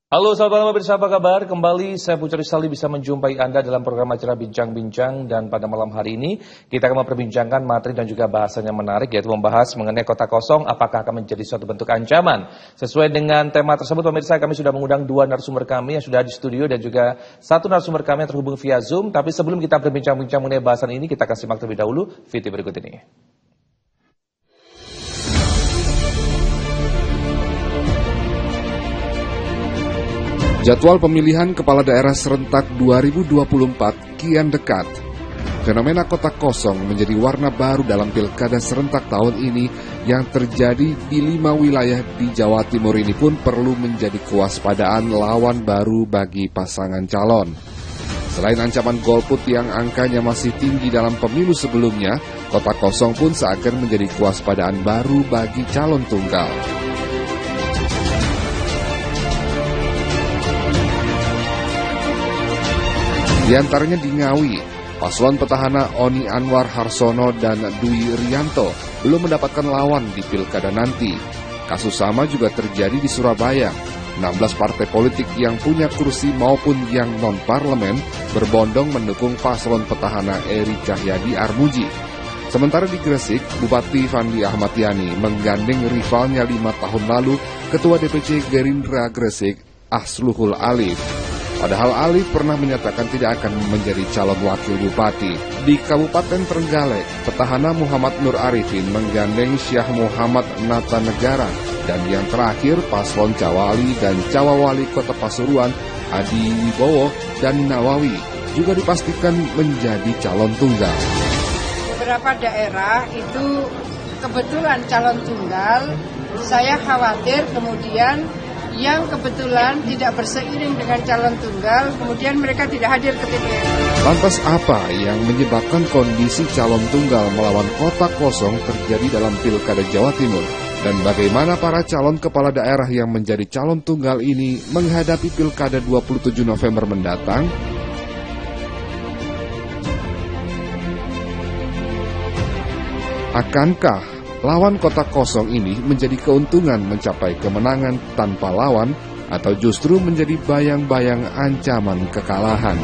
Halo sahabat lama pemirsa, apa kabar? Kembali saya Pucari Sali bisa menjumpai Anda dalam program acara Bincang-Bincang, dan pada malam hari ini kita akan memperbincangkan materi dan juga bahasanya menarik, yaitu membahas mengenai kota kosong apakah akan menjadi suatu bentuk ancaman. Sesuai dengan tema tersebut pemirsa, kami sudah mengundang dua narasumber kami yang sudah di studio dan juga satu narasumber kami yang terhubung via Zoom. Tapi sebelum kita berbincang-bincang mengenai bahasan ini, kita kasih simak terlebih dahulu video berikut ini. Jadwal pemilihan kepala daerah serentak 2024 kian dekat. Fenomena kota kosong menjadi warna baru dalam pilkada serentak tahun ini yang terjadi di 5 wilayah di Jawa Timur ini pun perlu menjadi kewaspadaan lawan baru bagi pasangan calon. Selain ancaman golput yang angkanya masih tinggi dalam pemilu sebelumnya, kota kosong pun seakan menjadi kewaspadaan baru bagi calon tunggal. Di antaranya di Ngawi, paslon petahana Oni Anwar Harsono dan Dwi Rianto belum mendapatkan lawan di pilkada nanti. Kasus sama juga terjadi di Surabaya. 16 partai politik yang punya kursi maupun yang non-parlemen berbondong mendukung paslon petahana Eri Cahyadi Armuji. Sementara di Gresik, Bupati Fandi Ahmad Yani menggandeng rivalnya 5 tahun lalu, Ketua DPC Gerindra Gresik, Asluhul Alif. Padahal Alif pernah menyatakan tidak akan menjadi calon wakil bupati. Di Kabupaten Trenggalek, petahana Muhammad Nur Arifin menggandeng Syah Muhammad Nata Negara. Dan yang terakhir, paslon Cawali dan Cawawali Kota Pasuruan, Adi Wibowo dan Nawawi, juga dipastikan menjadi calon tunggal. Beberapa daerah itu kebetulan calon tunggal, saya khawatir kemudian yang kebetulan tidak berseiring dengan calon tunggal, kemudian mereka tidak hadir ke TPS. Lantas apa yang menyebabkan kondisi calon tunggal melawan kota kosong terjadi dalam Pilkada Jawa Timur? Dan bagaimana para calon kepala daerah yang menjadi calon tunggal ini menghadapi Pilkada 27 November mendatang? Akankah lawan kota kosong ini menjadi keuntungan mencapai kemenangan tanpa lawan, atau justru menjadi bayang-bayang ancaman kekalahan?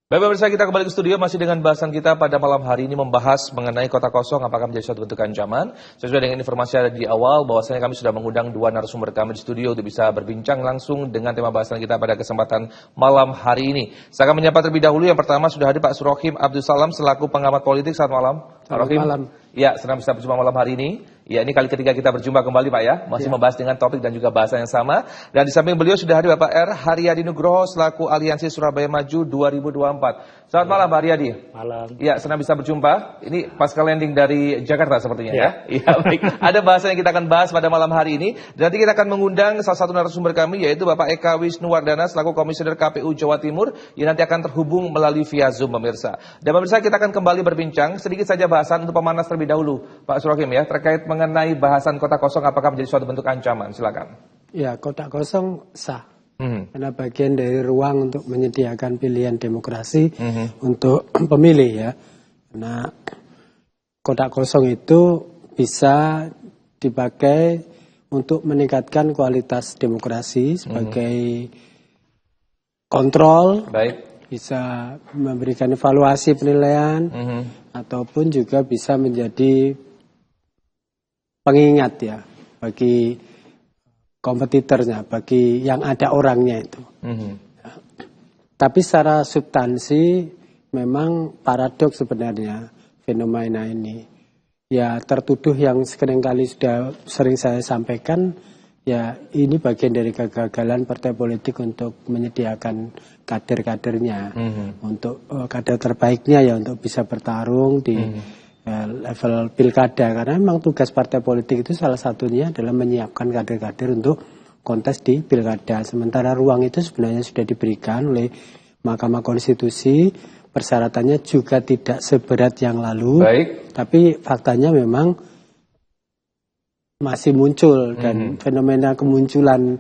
Baik pemirsa, kita kembali ke studio masih dengan bahasan kita pada malam hari ini membahas mengenai kota kosong apakah menjadi suatu bentuk ancaman. Sesuai dengan informasi ada di awal bahwasanya kami sudah mengundang dua narasumber kami di studio untuk bisa berbincang langsung dengan tema bahasan kita pada kesempatan malam hari ini. Saya akan menyapa terlebih dahulu, yang pertama sudah hadir Pak Surohim Abdul Salam selaku pengamat politik. Selamat malam. Selamat malam. Ya, senang bisa berjumpa malam hari ini. Ya, ini kali ketiga kita berjumpa kembali Pak ya. Masih membahas dengan topik dan juga bahasa yang sama. Dan di samping beliau sudah hadir Bapak R. Haryadi Nugroho selaku Aliansi Surabaya Maju 2024. Selamat malam Pak Haryadi. Malam. Ya, senang bisa berjumpa. Ini pasca landing dari Jakarta sepertinya ya. Iya, baik. Ada bahasa yang kita akan bahas pada malam hari ini. Dan nanti kita akan mengundang salah satu narasumber kami, yaitu Bapak Eka Wisnuwardana selaku Komisioner KPU Jawa Timur, yang nanti akan terhubung melalui via Zoom pemirsa. Dan pemirsa, kita akan kembali berbincang sedikit saja bahasan untuk pemanas terlebih dahulu Pak Surohim ya, terkait mengenai bahasan kota kosong apakah menjadi suatu bentuk ancaman. Silakan. Ya, kota kosong sah. Karena bagian dari ruang untuk menyediakan pilihan demokrasi untuk pemilih ya. Karena kota kosong itu bisa dipakai untuk meningkatkan kualitas demokrasi sebagai kontrol. Baik. Bisa memberikan evaluasi penilaian, ataupun juga bisa menjadi pengingat ya bagi kompetitornya, bagi yang ada orangnya itu. Tapi secara substansi memang paradoks sebenarnya fenomena ini. Ya, tertuduh yang seringkali sudah sering saya sampaikan, ya ini bagian dari kegagalan partai politik untuk menyediakan kader-kadernya, untuk kader terbaiknya ya untuk bisa bertarung di level pilkada. Karena memang tugas partai politik itu salah satunya adalah menyiapkan kader-kader untuk kontes di pilkada. Sementara ruang itu sebenarnya sudah diberikan oleh Mahkamah Konstitusi. Persyaratannya juga tidak seberat yang lalu. Baik. Tapi faktanya memang masih muncul, dan fenomena kemunculan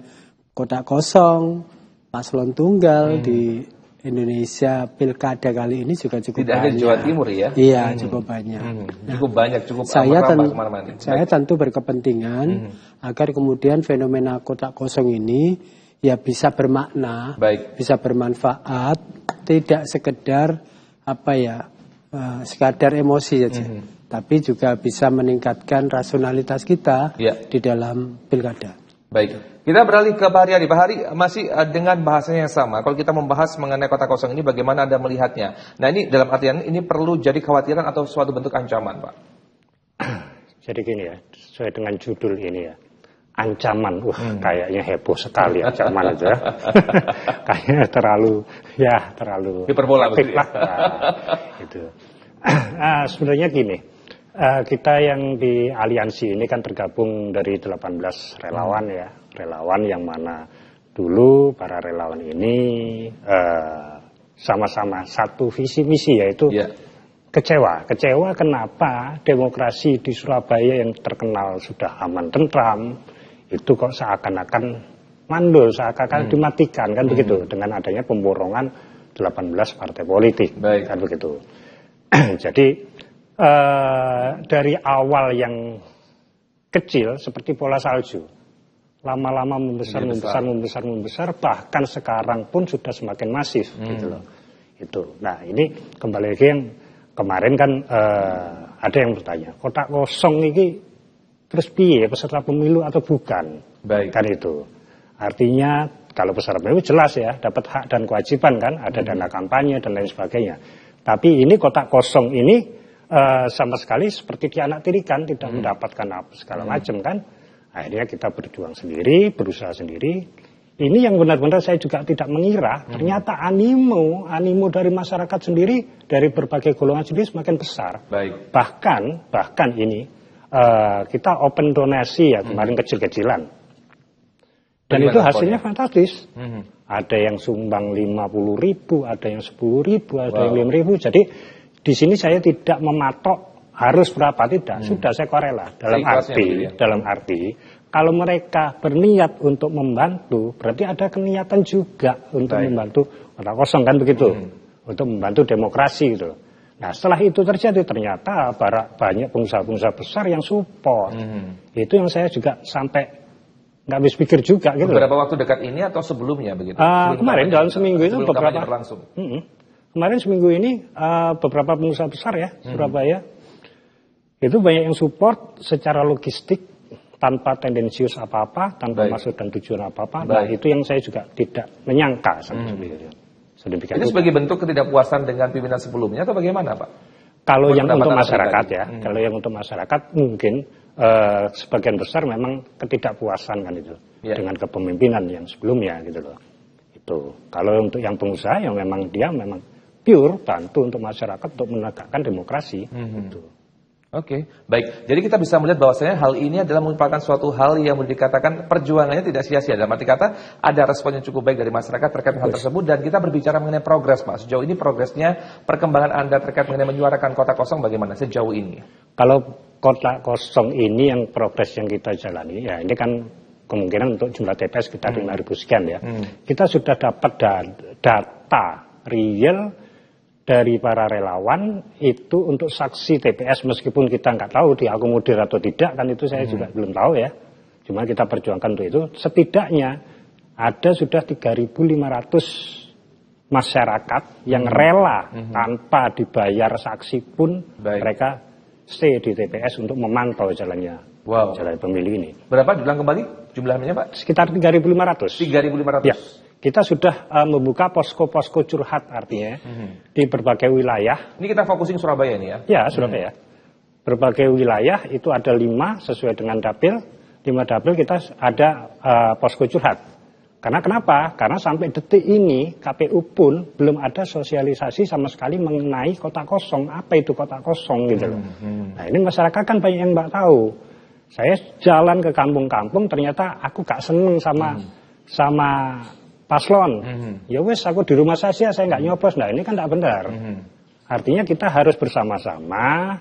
kota kosong, paslon tunggal di Indonesia pilkada kali ini juga cukup Tidak banyak. hanya Jawa Timur ya? Iya, cukup banyak. Nah, Cukup banyak, cukup saya, kemana-mana. saya tentu berkepentingan agar kemudian fenomena kotak kosong ini ya bisa bermakna, bisa bermanfaat, tidak sekedar sekadar emosi saja, tapi juga bisa meningkatkan rasionalitas kita di dalam pilkada. Baik, kita beralih ke Pak Haryadi. Pak Hari, masih dengan bahasanya yang sama. Kalau kita membahas mengenai kotak kosong ini, bagaimana Anda melihatnya? Nah, ini dalam artian ini perlu jadi kekhawatiran atau suatu bentuk ancaman, Pak? Jadi gini ya, sesuai dengan judul ini ya, ancaman. Kayaknya heboh sekali ancaman itu ya. Kayaknya terlalu hiperbola begitu ya? Gitu. Sebenarnya gini, kita yang di aliansi ini kan tergabung dari 18 relawan ya, relawan yang mana dulu para relawan ini sama-sama satu visi misi, yaitu kecewa kenapa demokrasi di Surabaya yang terkenal sudah aman tentram itu kok seakan-akan mandul, seakan-akan dimatikan kan begitu, dengan adanya pemborongan 18 partai politik kan begitu. Jadi dari awal yang kecil seperti bola salju, lama-lama membesar, bahkan sekarang pun sudah semakin masif gitu loh. Itu. Nah, ini kembali lagi yang kemarin kan ada yang bertanya, kotak kosong ini terus piye, peserta pemilu atau bukan? Kan itu. Artinya kalau peserta pemilu jelas ya, dapat hak dan kewajiban kan, ada dana kampanye dan lain sebagainya. Tapi ini kotak kosong ini sama sekali seperti dianaktirikan, tidak mendapatkan apa segala macam kan. Akhirnya kita berjuang sendiri, berusaha sendiri. Ini yang benar-benar saya juga tidak mengira, ternyata animo dari masyarakat sendiri, dari berbagai golongan sendiri semakin besar. Bahkan ini kita open donasi ya kemarin kecil-kecilan. Dan itu hasilnya fantastis. Ada yang sumbang 50.000, ada yang 10.000, ada yang 5.000. Jadi di sini saya tidak mematok harus berapa, tidak. Sudah saya korela. Dalam arti kalau mereka berniat untuk membantu, berarti ada keniatan juga untuk membantu kotak kosong kan begitu. Untuk membantu demokrasi gitu. Nah, setelah itu terjadi ternyata banyak pengusaha-pengusaha besar yang support. Itu yang saya juga sampai nggak habis pikir juga gitu. Beberapa waktu dekat ini atau sebelumnya begitu? Kemarin dalam seminggu itu beberapa berlangsung. Kemarin seminggu ini beberapa pengusaha besar ya Surabaya itu banyak yang support secara logistik tanpa tendensius apa-apa, tanpa maksud dan tujuan apa-apa. Nah, itu yang saya juga tidak menyangka sebetulnya. Ini sebagai bentuk ketidakpuasan dengan pimpinan sebelumnya atau bagaimana, Pak? Kalau yang untuk masyarakat ya, kalau yang untuk masyarakat mungkin sebagian besar memang ketidakpuasan kan itu dengan kepemimpinan yang sebelumnya gitu loh. Itu. Kalau untuk yang pengusaha yang memang dia memang pure bantu untuk masyarakat untuk menegakkan demokrasi. Gitu. Oke, baik. Jadi kita bisa melihat bahwasanya hal ini adalah merupakan suatu hal yang boleh dikatakan perjuangannya tidak sia-sia. Dalam arti kata ada respon yang cukup baik dari masyarakat terkait hal tersebut, dan kita berbicara mengenai progres, Pak. Sejauh ini progresnya, perkembangan Anda terkait mengenai menyuarakan kotak kosong bagaimana sejauh ini? Kalau kotak kosong ini yang progres yang kita jalani, ya ini kan kemungkinan untuk jumlah TPS kita 5.000 sekian ya. Kita sudah dapat data real dari para relawan itu untuk saksi TPS, meskipun kita nggak tahu diakomodir atau tidak kan itu saya juga belum tahu ya. Cuma kita perjuangkan untuk itu. Setidaknya ada sudah 3.500 masyarakat yang rela tanpa dibayar saksi pun mereka stay di TPS untuk memantau jalannya jalan pemilu ini. Berapa diulang kembali jumlahnya, Pak? Sekitar 3.500. 3.500. Ya. Kita sudah membuka posko-posko curhat artinya di berbagai wilayah. Ini kita fokusin Surabaya ini ya? Ya, Surabaya. Berbagai wilayah itu ada 5 sesuai dengan dapil. 5 dapil kita ada posko curhat. Karena kenapa? Karena sampai detik ini KPU pun belum ada sosialisasi sama sekali mengenai kotak kosong. Apa itu kotak kosong gitu loh. Nah, ini masyarakat kan banyak yang nggak tahu. Saya jalan ke kampung-kampung ternyata aku gak seneng sama paslon, ya wes aku di rumah saja, saya nggak nyoblos. Nah ini kan tidak benar. Artinya kita harus bersama-sama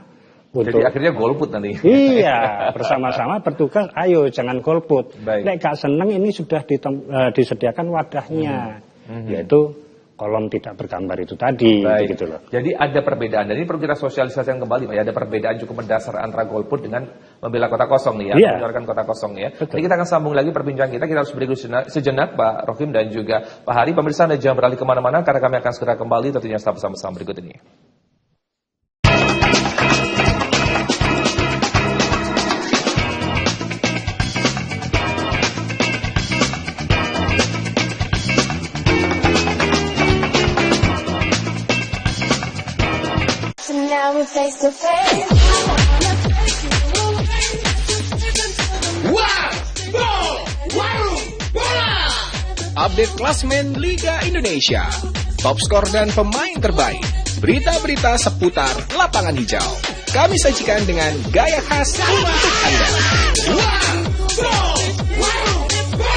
untuk. Jadi akhirnya golput nanti. Iya, bersama-sama bertugas. Ayo jangan golput. Nek gak seneng ini sudah disediakan wadahnya, yaitu kolom tidak bergambar itu tadi. Baik. Gitu loh. Jadi ada perbedaan. Dan ini perlu kita sosialisasikan kembali, Pak. Ya, ada perbedaan cukup mendasar antara golput dengan membela kota kosong nih ya, Iya. mengeluarkan kota kosong ya. Betul. Jadi kita akan sambung lagi perbincangan kita. Kita harus break dulu sejenak, Pak Rohim dan juga Pak Hari. Pemirsa, Anda jangan beralih kemana-mana karena kami akan segera kembali tentunya setelah bersama-sama berikut ini. Update klasmen Liga Indonesia, top skor dan pemain terbaik, berita-berita seputar lapangan hijau. Kami sajikan dengan gaya khas untuk Anda.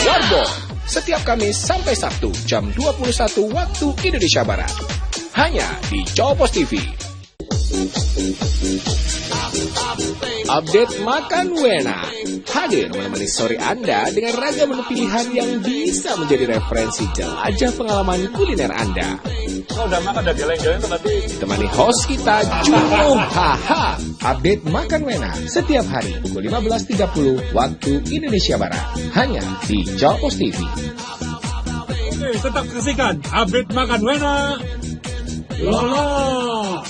Warbo, setiap Kamis sampai Sabtu jam 21 waktu Indonesia Barat. Hanya di Cowpos TV. Update Makan Wena hadir menemani sore Anda dengan ragam menu pilihan yang bisa menjadi referensi jelajah pengalaman kuliner Anda. Oh, udah makan, udah geleng-geleng tadi. Ditemani host kita Juno Haha. Update Makan Wena setiap hari pukul 15.30 waktu Indonesia Barat. Hanya di Cowpos TV. Oke, tetap saksikan Update Makan Wena. Lolos.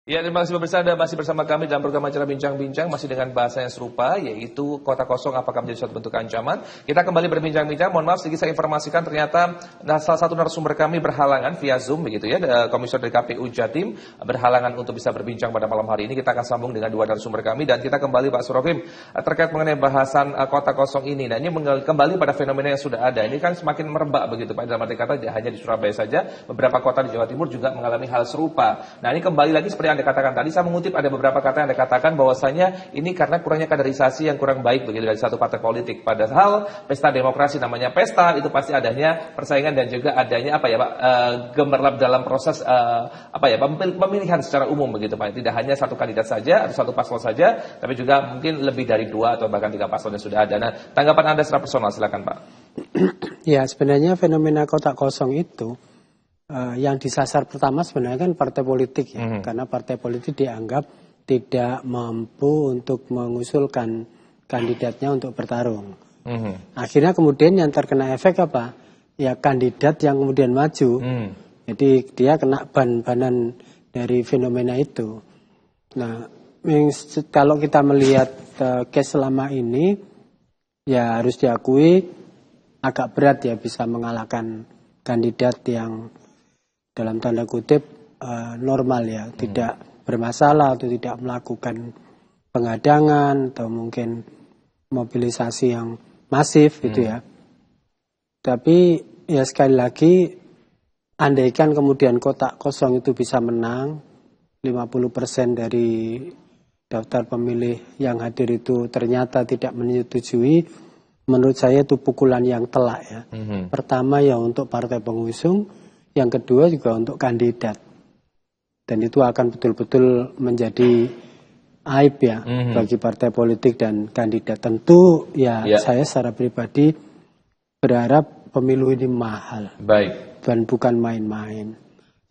Ya, terima kasih pemirsa, Anda masih bersama kami dalam program acara Bincang-Bincang, masih dengan bahasa yang serupa, yaitu kota kosong apakah menjadi suatu bentuk ancaman. Kita kembali berbincang-bincang, mohon maaf sedikit saya informasikan ternyata salah satu narasumber kami berhalangan via Zoom, begitu ya, Komisioner dari KPU Jatim berhalangan untuk bisa berbincang pada malam hari ini. Kita akan sambung dengan dua narasumber kami, dan kita kembali Pak Surofim terkait mengenai bahasan kota kosong ini. Nah, ini kembali pada fenomena yang sudah ada, ini kan semakin merebak begitu Pak, dalam arti kata tidak hanya di Surabaya saja, beberapa kota di Jawa Timur juga mengalami hal serupa. Nah, ini kembali lagi seperti Anda katakan tadi, saya mengutip ada beberapa kata yang Anda katakan bahwasanya ini karena kurangnya kaderisasi yang kurang baik begitu dari satu partai politik. Padahal pesta demokrasi namanya pesta, itu pasti adanya persaingan dan juga adanya apa ya Pak, gemerlap dalam proses pemilihan secara umum begitu Pak. Tidak hanya satu kandidat saja atau satu paslon saja, tapi juga mungkin lebih dari 2 atau bahkan 3 paslon yang sudah ada. Nah, tanggapan Anda secara personal silakan Pak. Ya, sebenarnya fenomena kotak kosong itu yang disasar pertama sebenarnya kan partai politik ya, karena partai politik dianggap tidak mampu untuk mengusulkan kandidatnya untuk bertarung. Akhirnya kemudian yang terkena efek apa? Ya kandidat yang kemudian maju. Jadi dia kena ban-banan dari fenomena itu. Nah, kalau kita melihat case selama ini, ya harus diakui agak berat ya bisa mengalahkan kandidat yang dalam tanda kutip normal ya, tidak bermasalah atau tidak melakukan pengadangan atau mungkin mobilisasi yang masif gitu ya. Tapi ya sekali lagi, andaikan kemudian kotak kosong itu bisa menang, 50% dari daftar pemilih yang hadir itu ternyata tidak menyetujui, menurut saya itu pukulan yang telak ya. Pertama ya untuk partai pengusung, yang kedua juga untuk kandidat. Dan itu akan betul-betul menjadi aib ya bagi partai politik dan kandidat. Tentu ya saya secara pribadi berharap pemilu ini mahal. Baik. Dan bukan main-main.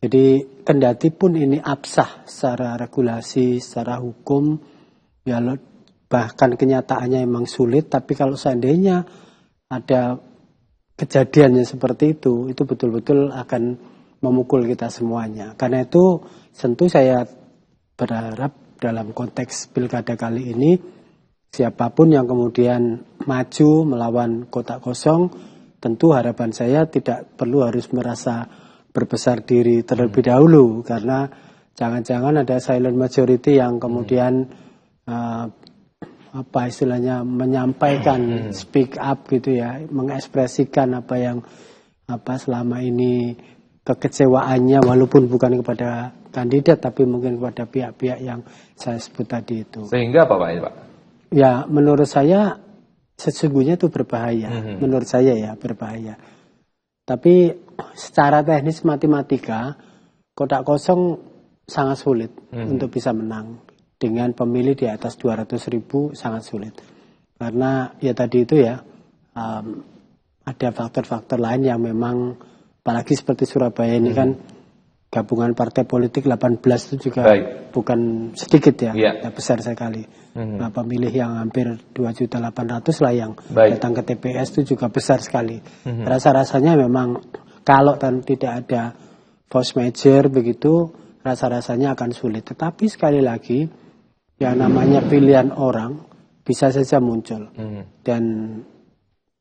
Jadi kendati pun ini absah secara regulasi, secara hukum, ya bahkan kenyataannya memang sulit, tapi kalau seandainya ada kejadiannya seperti itu betul-betul akan memukul kita semuanya. Karena itu tentu saya berharap dalam konteks pilkada kali ini, siapapun yang kemudian maju melawan kotak kosong, tentu harapan saya tidak perlu harus merasa berbesar diri terlebih dahulu, karena jangan-jangan ada silent majority yang kemudian menyampaikan speak up gitu ya, mengekspresikan apa yang selama ini kekecewaannya, walaupun bukan kepada kandidat tapi mungkin kepada pihak-pihak yang saya sebut tadi itu. Sehingga apa Pak ini Pak? Ya menurut saya sesungguhnya itu berbahaya. Menurut saya ya berbahaya. Tapi secara teknis matematika, kotak kosong sangat sulit untuk bisa menang. Dengan pemilih di atas 200.000 sangat sulit. Karena ya tadi itu ya, ada faktor-faktor lain yang memang, apalagi seperti Surabaya ini kan, gabungan partai politik 18 itu juga bukan sedikit ya, besar sekali. Nah, pemilih yang hampir 2.800.000 lah yang datang ke TPS itu juga besar sekali. Rasa-rasanya memang kalau tidak ada force major begitu, rasa-rasanya akan sulit. Tetapi sekali lagi, yang namanya pilihan orang bisa saja muncul. Dan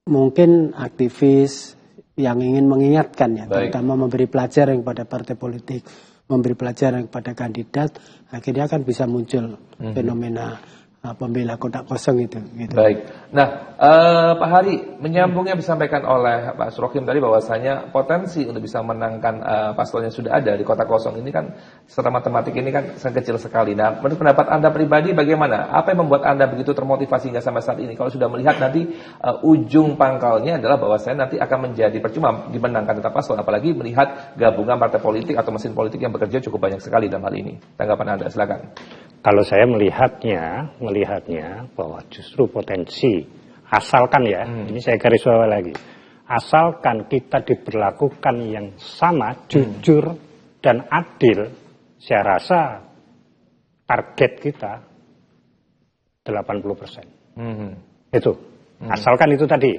mungkin aktivis yang ingin mengingatkan ya, terutama memberi pelajaran kepada partai politik, memberi pelajaran kepada kandidat, akhirnya akan bisa muncul fenomena pembela kotak kosong itu. Gitu. Baik. Nah, Pak Hari, menyambung yang disampaikan oleh Pak Asrohim tadi bahwasanya potensi untuk bisa menangkan paslon yang sudah ada di kotak kosong ini kan secara matematik ini kan sangat kecil sekali. Nah, menurut pendapat Anda pribadi bagaimana? Apa yang membuat Anda begitu termotivasi hingga sampai saat ini? Kalau sudah melihat nanti ujung pangkalnya adalah bahwasanya nanti akan menjadi percuma dimenangkan tetap paslon, apalagi melihat gabungan partai politik atau mesin politik yang bekerja cukup banyak sekali dalam hal ini. Tanggapan Anda, silakan. Kalau saya melihatnya bahwa justru potensi, asalkan ya, ini saya garis bawah lagi, asalkan kita diberlakukan yang sama, jujur dan adil, saya rasa target kita 80%. Itu, asalkan itu tadi.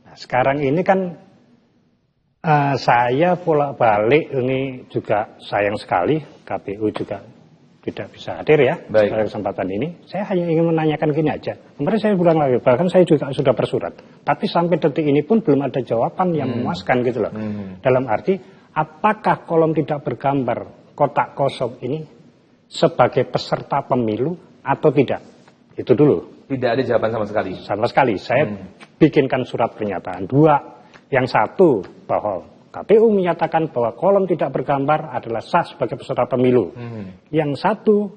Nah, sekarang ini kan saya bolak-balik, ini juga sayang sekali, KPU juga tidak bisa hadir ya pada kesempatan ini. Saya hanya ingin menanyakan gini aja. Kemarin saya bilang lagi, bahkan saya juga sudah bersurat. Tapi sampai detik ini pun belum ada jawaban yang memuaskan gitu loh. Dalam arti, apakah kolom tidak bergambar kotak kosong ini sebagai peserta pemilu atau tidak? Itu dulu. Tidak ada jawaban sama sekali? Sama sekali. Saya bikinkan surat pernyataan. 2. Yang satu, bahwa KPU menyatakan bahwa kolom tidak bergambar adalah sah sebagai peserta pemilu. Yang satu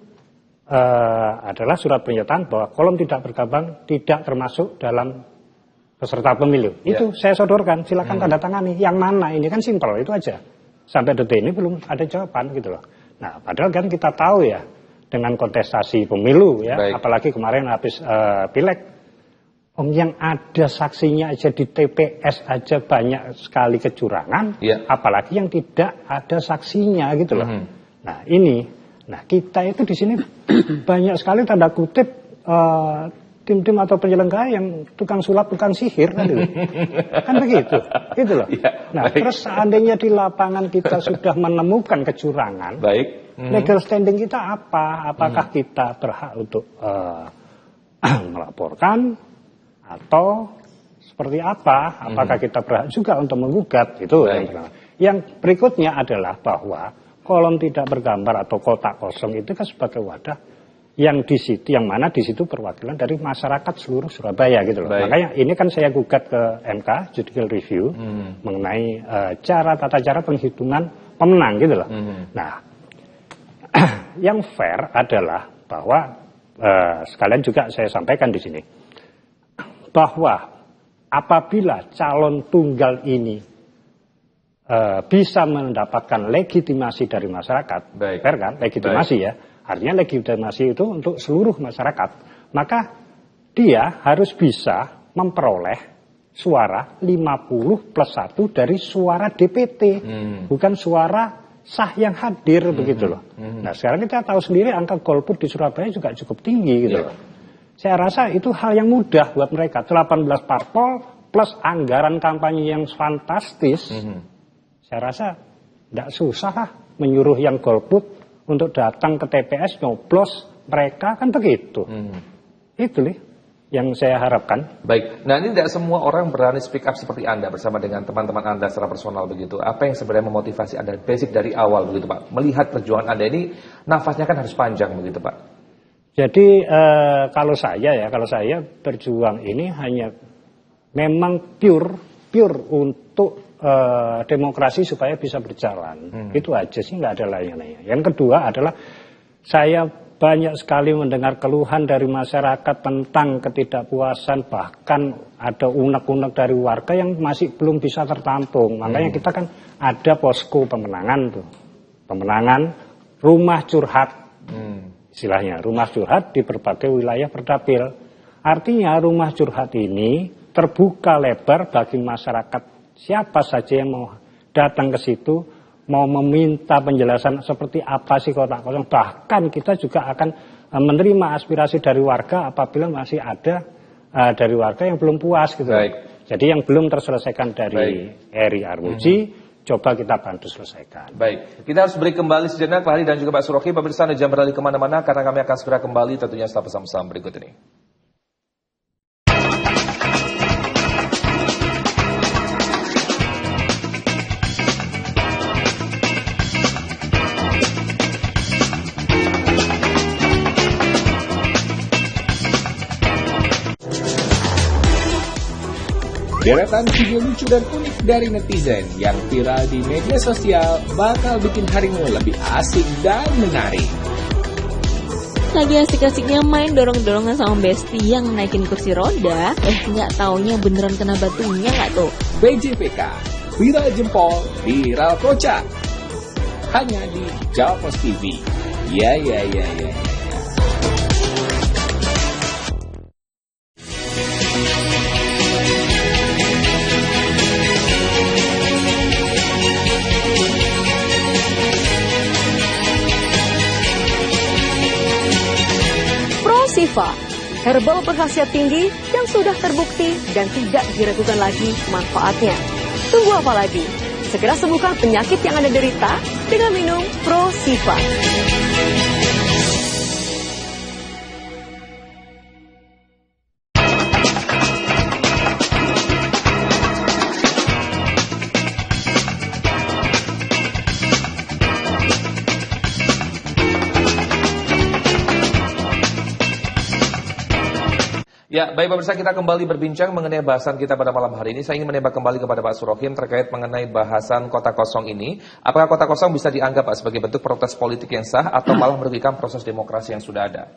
adalah surat pernyataan bahwa kolom tidak bergambar tidak termasuk dalam peserta pemilu. Itu saya sodorkan, silakan tanda tangani. Yang mana ini kan simpel, itu aja. Sampai detik ini belum ada jawaban gitu loh. Nah, padahal kan kita tahu ya, dengan kontestasi pemilu ya, apalagi kemarin habis pileg, yang ada saksinya aja di TPS aja banyak sekali kecurangan, apalagi yang tidak ada saksinya gitu loh. Nah ini, kita itu di sini banyak sekali tanda kutip tim-tim atau penyelenggara yang tukang sulap, tukang sihir kan gitu. Kan begitu, gitu loh. Nah terus seandainya di lapangan kita sudah menemukan kecurangan, legal standing kita apa? Apakah kita berhak untuk melaporkan? Atau seperti apa? Apakah kita berhak juga untuk menggugat? Itu yang pertama. Yang berikutnya adalah bahwa kolom tidak bergambar atau kotak kosong itu kan sebagai wadah yang di situ, yang mana di situ perwakilan dari masyarakat seluruh Surabaya gitu loh. Makanya ini kan saya gugat ke MK Judicial Review mengenai tata cara penghitungan pemenang gitu loh. Nah, yang fair adalah bahwa sekalian juga saya sampaikan di sini, bahwa apabila calon tunggal ini bisa mendapatkan legitimasi dari masyarakat, fair kan? Legitimasi ya, artinya legitimasi itu untuk seluruh masyarakat, maka dia harus bisa memperoleh suara 50+1 dari suara DPT, bukan suara sah yang hadir begitu loh. Nah sekarang kita tahu sendiri angka golput di Surabaya juga cukup tinggi gitu loh. Saya rasa itu hal yang mudah buat mereka. 18 parpol plus anggaran kampanye yang fantastis. Saya rasa tidak susah lah menyuruh yang golput untuk datang ke TPS nyoblos mereka, kan begitu. Itu nih yang saya harapkan. Baik, nah ini tidak semua orang berani speak up seperti Anda bersama dengan teman-teman Anda secara personal begitu. Apa yang sebenarnya memotivasi Anda basic dari awal begitu Pak? Melihat perjuangan Anda ini nafasnya kan harus panjang begitu Pak. Jadi kalau saya berjuang ini hanya memang pure untuk demokrasi supaya bisa berjalan. Itu aja sih, nggak ada lain-lainnya. Yang kedua adalah saya banyak sekali mendengar keluhan dari masyarakat tentang ketidakpuasan, bahkan ada unek-unek dari warga yang masih belum bisa tertampung. Makanya kita kan ada posko pemenangan tuh. Pemenangan rumah curhat. Istilahnya, rumah curhat di berbagai wilayah berdapil. Artinya rumah curhat ini terbuka lebar bagi masyarakat, siapa saja yang mau datang ke situ, mau meminta penjelasan seperti apa sih kotak kosong. Bahkan kita juga akan menerima aspirasi dari warga apabila masih ada dari warga yang belum puas gitu. Baik. Jadi yang belum terselesaikan dari Eri Armuji, coba kita bantu selesaikan. Baik, kita harus break kembali sejenak Pak Hari dan juga Pak Suroki. Pemirsa, Anda jangan beralih kemana-mana karena kami akan segera kembali tentunya setelah pesan-pesan berikut ini. Deretan video lucu dan unik dari netizen yang viral di media sosial bakal bikin harimu lebih asik dan menarik. Lagi asik-asiknya main dorong-dorongan sama Besti yang naikin kursi roda, nggak taunya beneran kena batunya nggak tuh? BJPK, viral jempol, viral kocak. Hanya di Javos TV. Ya. Sifa, herbal berkhasiat tinggi yang sudah terbukti dan tidak diragukan lagi manfaatnya. Tunggu apa lagi? Segera sembuhkan penyakit yang Anda derita dengan minum Pro Sifa. Ya, baik pemirsa, kita kembali berbincang mengenai bahasan kita pada malam hari ini. Saya ingin menembak kembali kepada Pak Surohim terkait mengenai bahasan kota kosong ini. Apakah kota kosong bisa dianggap Pak sebagai bentuk protes politik yang sah atau malah merugikan proses demokrasi yang sudah ada?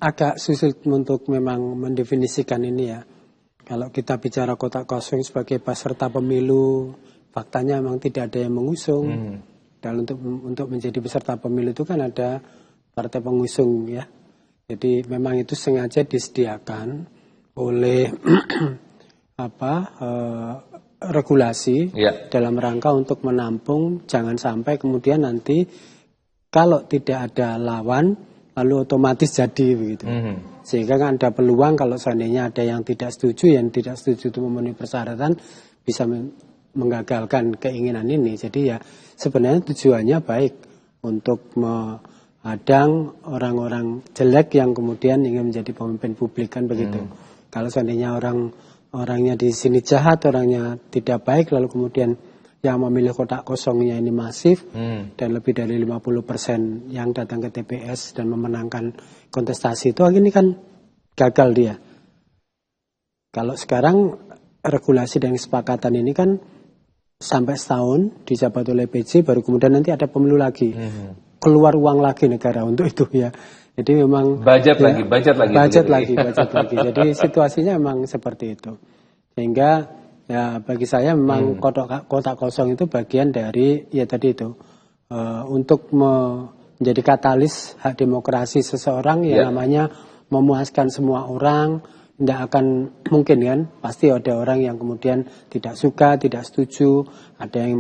Agak sulit untuk memang mendefinisikan ini ya. Kalau kita bicara kota kosong sebagai peserta pemilu, faktanya memang tidak ada yang mengusung. Dan untuk menjadi peserta pemilu itu kan ada partai pengusung ya. Jadi memang itu sengaja disediakan oleh regulasi dalam rangka untuk menampung, jangan sampai kemudian nanti kalau tidak ada lawan lalu otomatis jadi begitu. Sehingga kan ada peluang kalau seandainya ada yang tidak setuju itu memenuhi persyaratan bisa menggagalkan keinginan ini. Jadi ya sebenarnya tujuannya baik untuk hadang orang-orang jelek yang kemudian ingin menjadi pemimpin publik kan begitu. Kalau seandainya orangnya di sini jahat, orangnya tidak baik, lalu kemudian yang memilih kotak kosongnya ini masif dan lebih dari 50% yang datang ke TPS dan memenangkan kontestasi itu, ini kan gagal dia. Kalau sekarang regulasi dan kesepakatan ini kan sampai setahun dijabat oleh PJ, baru kemudian nanti ada pemilu lagi. Keluar uang lagi negara untuk itu ya. Jadi memang budget lagi. Jadi situasinya memang seperti itu. Sehingga ya bagi saya memang kotak kosong itu bagian dari ya tadi itu untuk menjadi katalis hak demokrasi seseorang yang namanya memuaskan semua orang. Tidak akan mungkin kan, pasti ada orang yang kemudian tidak suka, tidak setuju, ada yang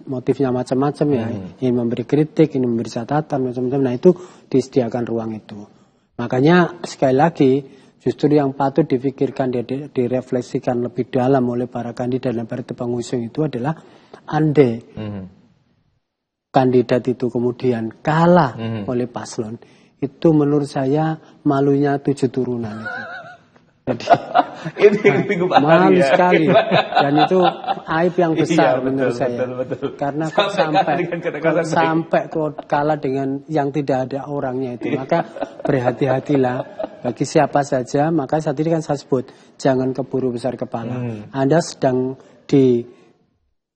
motifnya macam-macam ya, ingin memberi kritik, ingin memberi catatan macam-macam. Nah itu disediakan ruang itu. Makanya sekali lagi justru yang patut difikirkan, direfleksikan lebih dalam oleh para kandidat dan partai pengusung itu adalah andai kandidat itu kemudian kalah oleh paslon, itu menurut saya malunya 7 turunan itu. Jadi ini malu sekali dan itu aib yang besar menurut saya. Betul. Karena sampai kalah dengan yang tidak ada orangnya itu, maka berhati-hatilah bagi siapa saja. Maka saat ini kan saya sebut jangan keburu besar kepala. Anda sedang di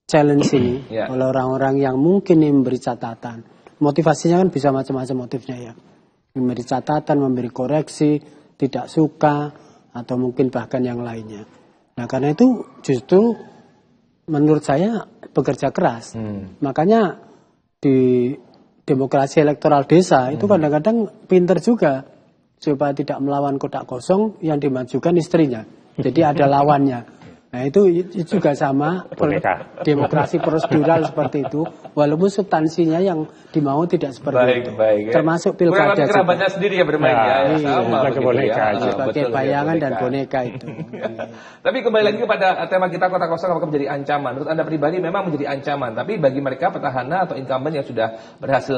challenge ini oleh orang-orang yang mungkin memberi catatan. Motivasinya kan bisa macam-macam motifnya ya. memberi catatan, memberi koreksi, tidak suka, atau mungkin bahkan yang lainnya. Nah karena itu justru menurut saya bekerja keras. Makanya di demokrasi elektoral desa itu kadang-kadang pinter juga supaya tidak melawan kotak kosong yang dimajukan istrinya. Jadi ada lawannya. Nah itu juga sama demokrasi prosedural seperti itu, walaupun substansinya yang dimau tidak seperti itu. Termasuk pilkada. Kerabatnya sendiri ya bermain sama boneka sebagai bayangan dan boneka itu. Tapi kembali lagi kepada tema kita kota kosong apakah menjadi ancaman? Menurut Anda pribadi memang menjadi ancaman, tapi bagi mereka petahana atau incumbent yang sudah berhasil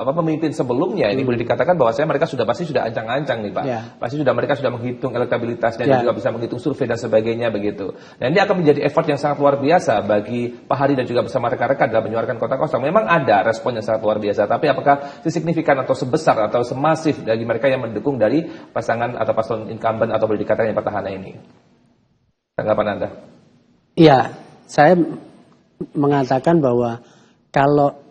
memimpin sebelumnya ini boleh dikatakan bahwasanya mereka pasti sudah ancang-ancang nih Pak. Pasti mereka sudah menghitung elektabilitasnya dan juga bisa menghitung survei dan sebagainya begitu. Nah ini akan menjadi effort yang sangat luar biasa bagi Pak Hari dan juga bersama rekan-rekan dalam menyuarakan kota kosong. Memang ada respon yang sangat luar biasa, tapi apakah sesignifikan atau sebesar atau semasif bagi mereka yang mendukung dari pasangan atau paslon incumbent atau boleh dikatakan yang petahana ini? Tanggapan Anda? Iya, saya mengatakan bahwa kalau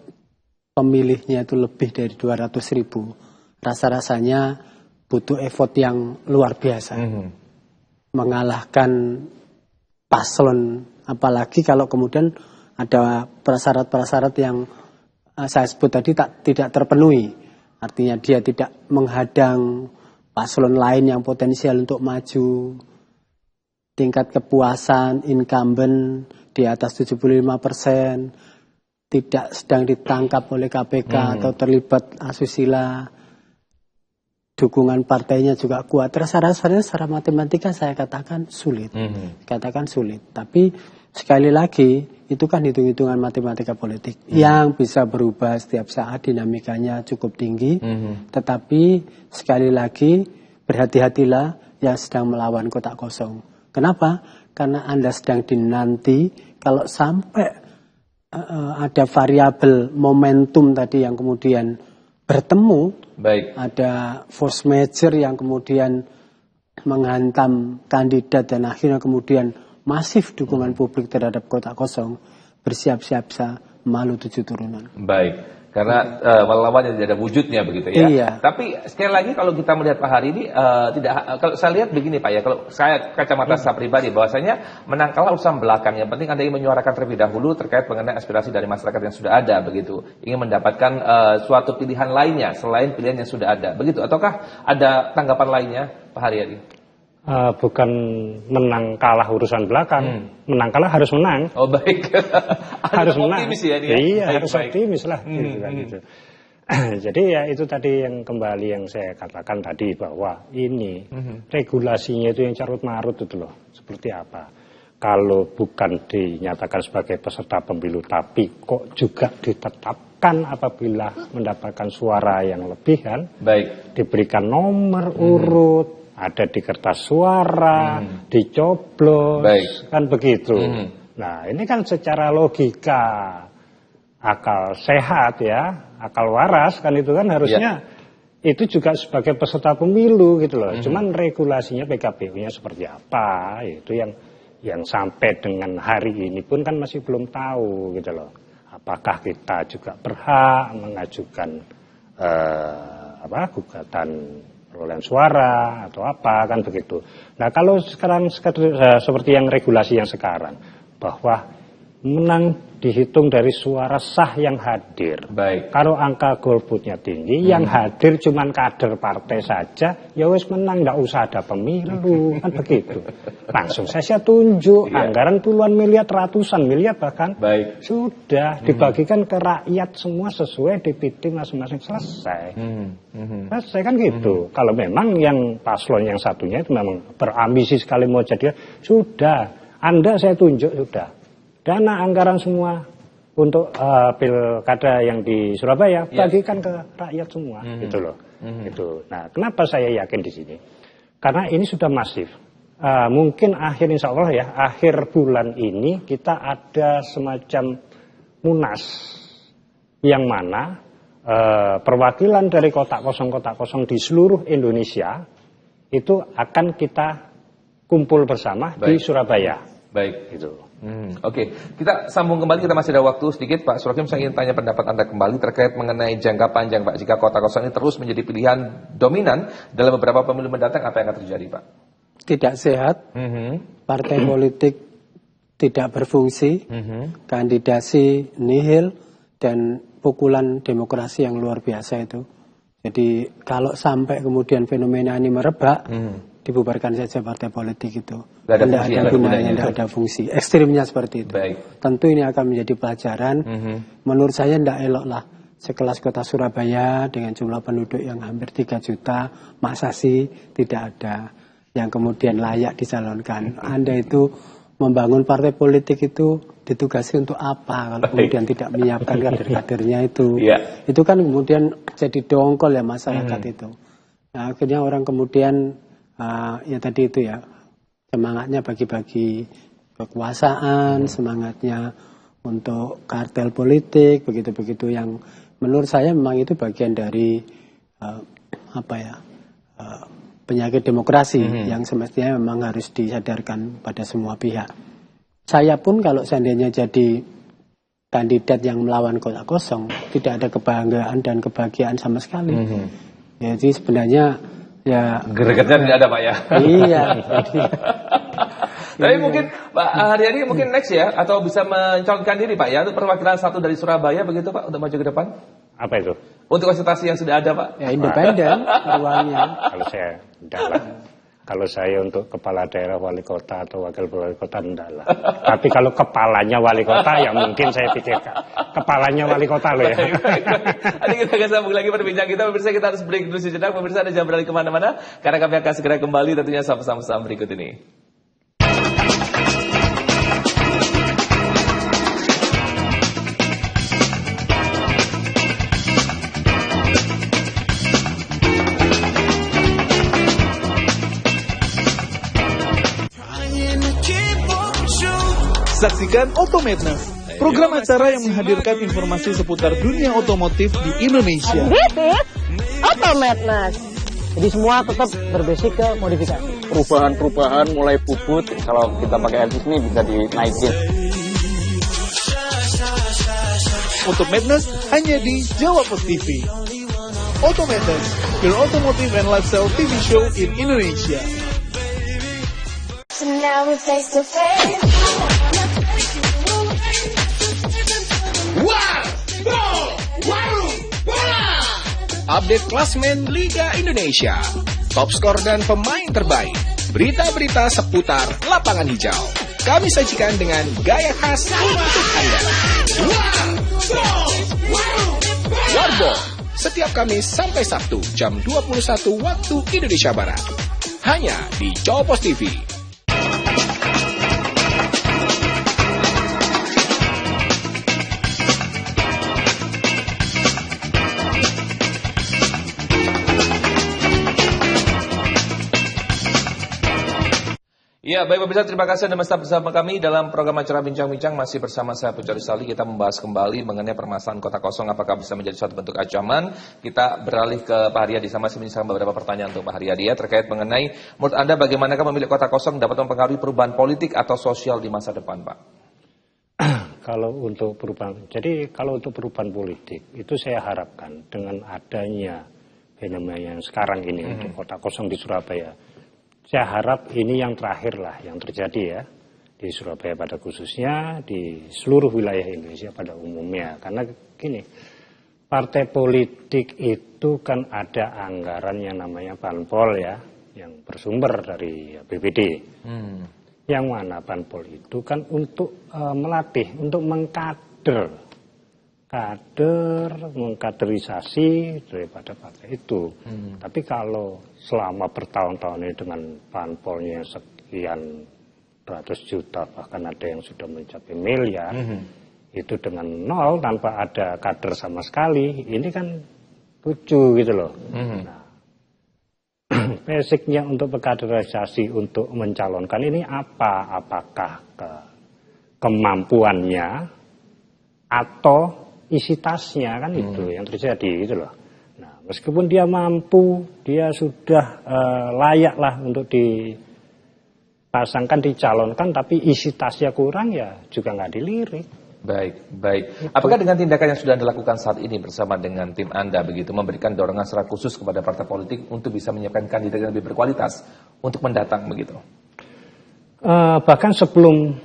pemilihnya itu lebih dari 200.000, rasa-rasanya butuh effort yang luar biasa. Mengalahkan paslon, apalagi kalau kemudian ada prasyarat-prasyarat yang saya sebut tadi tidak terpenuhi. Artinya dia tidak menghadang paslon lain yang potensial untuk maju. Tingkat kepuasan incumbent di atas 75%, tidak sedang ditangkap oleh KPK atau terlibat asusila. Dukungan partainya juga kuat. Rasa-rasanya secara matematika saya katakan sulit. Tapi sekali lagi itu kan hitung-hitungan matematika politik yang bisa berubah setiap saat, dinamikanya cukup tinggi. Tetapi sekali lagi berhati-hatilah yang sedang melawan kotak kosong. Kenapa? Karena Anda sedang dinanti kalau sampai ada variabel momentum tadi yang kemudian bertemu. Ada force major yang kemudian menghantam kandidat dan akhirnya kemudian masif dukungan publik terhadap kotak kosong, bersiap-siap malu 7 turunan. Karena melawan yang tidak ada wujudnya begitu ya. Iya. Tapi sekali lagi kalau kita melihat Pak Hari ini kalau saya lihat begini Pak ya, kalau saya kacamata saya pribadi bahwasanya menang kalah urusan belakang. Yang penting Anda ingin menyuarakan terlebih dahulu terkait mengenai aspirasi dari masyarakat yang sudah ada begitu. Ingin mendapatkan suatu pilihan lainnya selain pilihan yang sudah ada. Begitu ataukah ada tanggapan lainnya Pak Haryadi? Bukan menang kalah urusan belakang, menang kalah harus menang. Oh baik, harus menang. Optimis ya, iya harus optimis lah. Gitu. Jadi ya itu tadi yang kembali yang saya katakan tadi bahwa ini regulasinya itu yang carut marut itu loh. Seperti apa? Kalau bukan dinyatakan sebagai peserta pemilu, tapi kok juga ditetapkan apabila mendapatkan suara yang lebihan, diberikan nomor urut. Ada di kertas suara, dicoblos, kan begitu. Nah ini kan secara logika akal sehat ya, akal waras kan itu kan harusnya itu juga sebagai peserta pemilu gitu loh. Cuman regulasinya PKPU-nya seperti apa, itu yang sampai dengan hari ini pun kan masih belum tahu gitu loh. Apakah kita juga berhak mengajukan gugatan perolehan suara atau apa kan begitu. Nah kalau sekarang seperti yang regulasi yang sekarang bahwa menang dihitung dari suara sah yang hadir. Kalau angka golputnya tinggi, yang hadir cuman kader partai saja, ya wis menang, nggak usah ada pemilu kan begitu. Langsung saya tunjuk anggaran puluhan miliar, ratusan miliar bahkan sudah dibagikan ke rakyat semua sesuai DPT masing-masing, selesai. Selesai kan gitu. Kalau memang yang paslon yang satunya itu memang berambisi sekali mau jadi, sudah Anda saya tunjuk sudah. Dana anggaran semua untuk pilkada yang di Surabaya bagikan ke rakyat semua, gitu loh. Gitu. Nah, kenapa saya yakin di sini? Karena ini sudah masif. Mungkin insya Allah ya, akhir bulan ini kita ada semacam munas yang mana perwakilan dari kotak kosong di seluruh Indonesia itu akan kita kumpul bersama di Surabaya. Baik. Gitu. Oke, kita sambung kembali, kita masih ada waktu sedikit Pak Surakim, saya ingin tanya pendapat Anda kembali terkait mengenai jangka panjang Pak, jika kota kosong ini terus menjadi pilihan dominan dalam beberapa pemilu mendatang, apa yang akan terjadi Pak? Tidak sehat, partai politik tidak berfungsi, kandidasi nihil, dan pukulan demokrasi yang luar biasa itu. Jadi kalau sampai kemudian fenomena ini merebak, dibubarkan saja partai politik itu. Tidak ada gunanya, tidak ada fungsi. Ekstrimnya seperti itu. Baik. Tentu ini akan menjadi pelajaran. Menurut saya tidak elok lah sekelas kota Surabaya dengan jumlah penduduk yang hampir 3 juta, masa sih tidak ada yang kemudian layak dicalonkan. Anda itu membangun partai politik itu ditugasi untuk apa kalau kemudian tidak menyiapkan kader-kadernya itu. Itu kan kemudian jadi dongkol ya masyarakat itu. Nah, akhirnya orang kemudian ya tadi itu ya, semangatnya bagi-bagi kekuasaan, semangatnya untuk kartel politik, begitu-begitu yang menurut saya memang itu bagian dari penyakit demokrasi yang semestinya memang harus disadarkan pada semua pihak. Saya pun kalau seandainya jadi kandidat yang melawan kota kosong, tidak ada kebanggaan dan kebahagiaan sama sekali. Jadi sebenarnya ya gregetnya tidak ada Pak ya. Iya. Tapi mungkin Pak Haryadi mungkin next ya, atau bisa mencalonkan diri Pak ya untuk perwakilan 1 dari Surabaya begitu Pak untuk maju ke depan. Apa itu? Untuk konsultasi yang sudah ada Pak. Ya independen ruangnya. Kalau saya enggak lah. Kalau saya untuk kepala daerah wali kota atau wakil wali kota enggak lah. Tapi kalau kepalanya wali kota ya mungkin saya pikirkan. Kepalanya wali kota loh ya. Nanti kita akan sambung lagi perbincangan kita. Pemirsa, kita harus break dulu sejenak. Pemirsa, ada jangan beralih kemana-mana, karena kami akan segera kembali tentunya sama-sama berikut ini. Saksikan Otomadness, program acara yang menghadirkan informasi seputar dunia otomotif di Indonesia. Otomadness. Jadi semua tetap berbasis ke modifikasi. Perubahan-perubahan mulai bubut, kalau kita pakai LCD ini bisa dinaikin. Otomadness hanya di Jawa Post TV. Otomadness, your automotive and lifestyle TV show in Indonesia. So now we're face to face. Update klasmen Liga Indonesia, top skor dan pemain terbaik, berita-berita seputar lapangan hijau. Kami sajikan dengan gaya khas untuk Anda. Warbo, setiap Kamis sampai Sabtu jam 21 waktu Indonesia Barat. Hanya di Jawa Post TV. Ya, baik pemirsa, terima kasih Anda masih bersama kami dalam program acara Bincang-Bincang. Masih bersama saya Puja Rizali. Kita membahas kembali mengenai permasalahan kota kosong, apakah bisa menjadi suatu bentuk ancaman. Kita beralih ke Pak Haryadi, sama menyisakan beberapa pertanyaan untuk Pak Haryadi ya, terkait mengenai menurut Anda bagaimanakah memilih kota kosong dapat mempengaruhi perubahan politik atau sosial di masa depan, Pak? Kalau untuk perubahan politik itu saya harapkan dengan adanya fenomena yang sekarang ini untuk kota kosong di Surabaya. Saya harap ini yang terakhir lah yang terjadi ya di Surabaya pada khususnya, di seluruh wilayah Indonesia pada umumnya. Karena gini, partai politik itu kan ada anggaran yang namanya Banpol ya, yang bersumber dari BPD. Yang mana Banpol itu kan untuk melatih, untuk mengkaderisasi daripada partai itu. Tapi kalau selama bertahun-tahun ini dengan Banpolnya sekian ratus juta, bahkan ada yang sudah mencapai miliar, itu dengan nol tanpa ada kader sama sekali, ini kan lucu gitu loh. Nah, basicnya untuk berkaderisasi untuk mencalonkan ini apa? Apakah kemampuannya atau isi tasnya, kan itu yang terjadi gitu loh. Nah, meskipun dia mampu, dia sudah layak lah untuk pasangkan dicalonkan tapi isi tasnya kurang ya juga nggak dilirik. Baik. Apakah dengan tindakan yang sudah dilakukan saat ini bersama dengan tim Anda begitu memberikan dorongan secara khusus kepada partai politik untuk bisa menyiapkan kandidat yang lebih berkualitas untuk mendatang begitu? Bahkan sebelum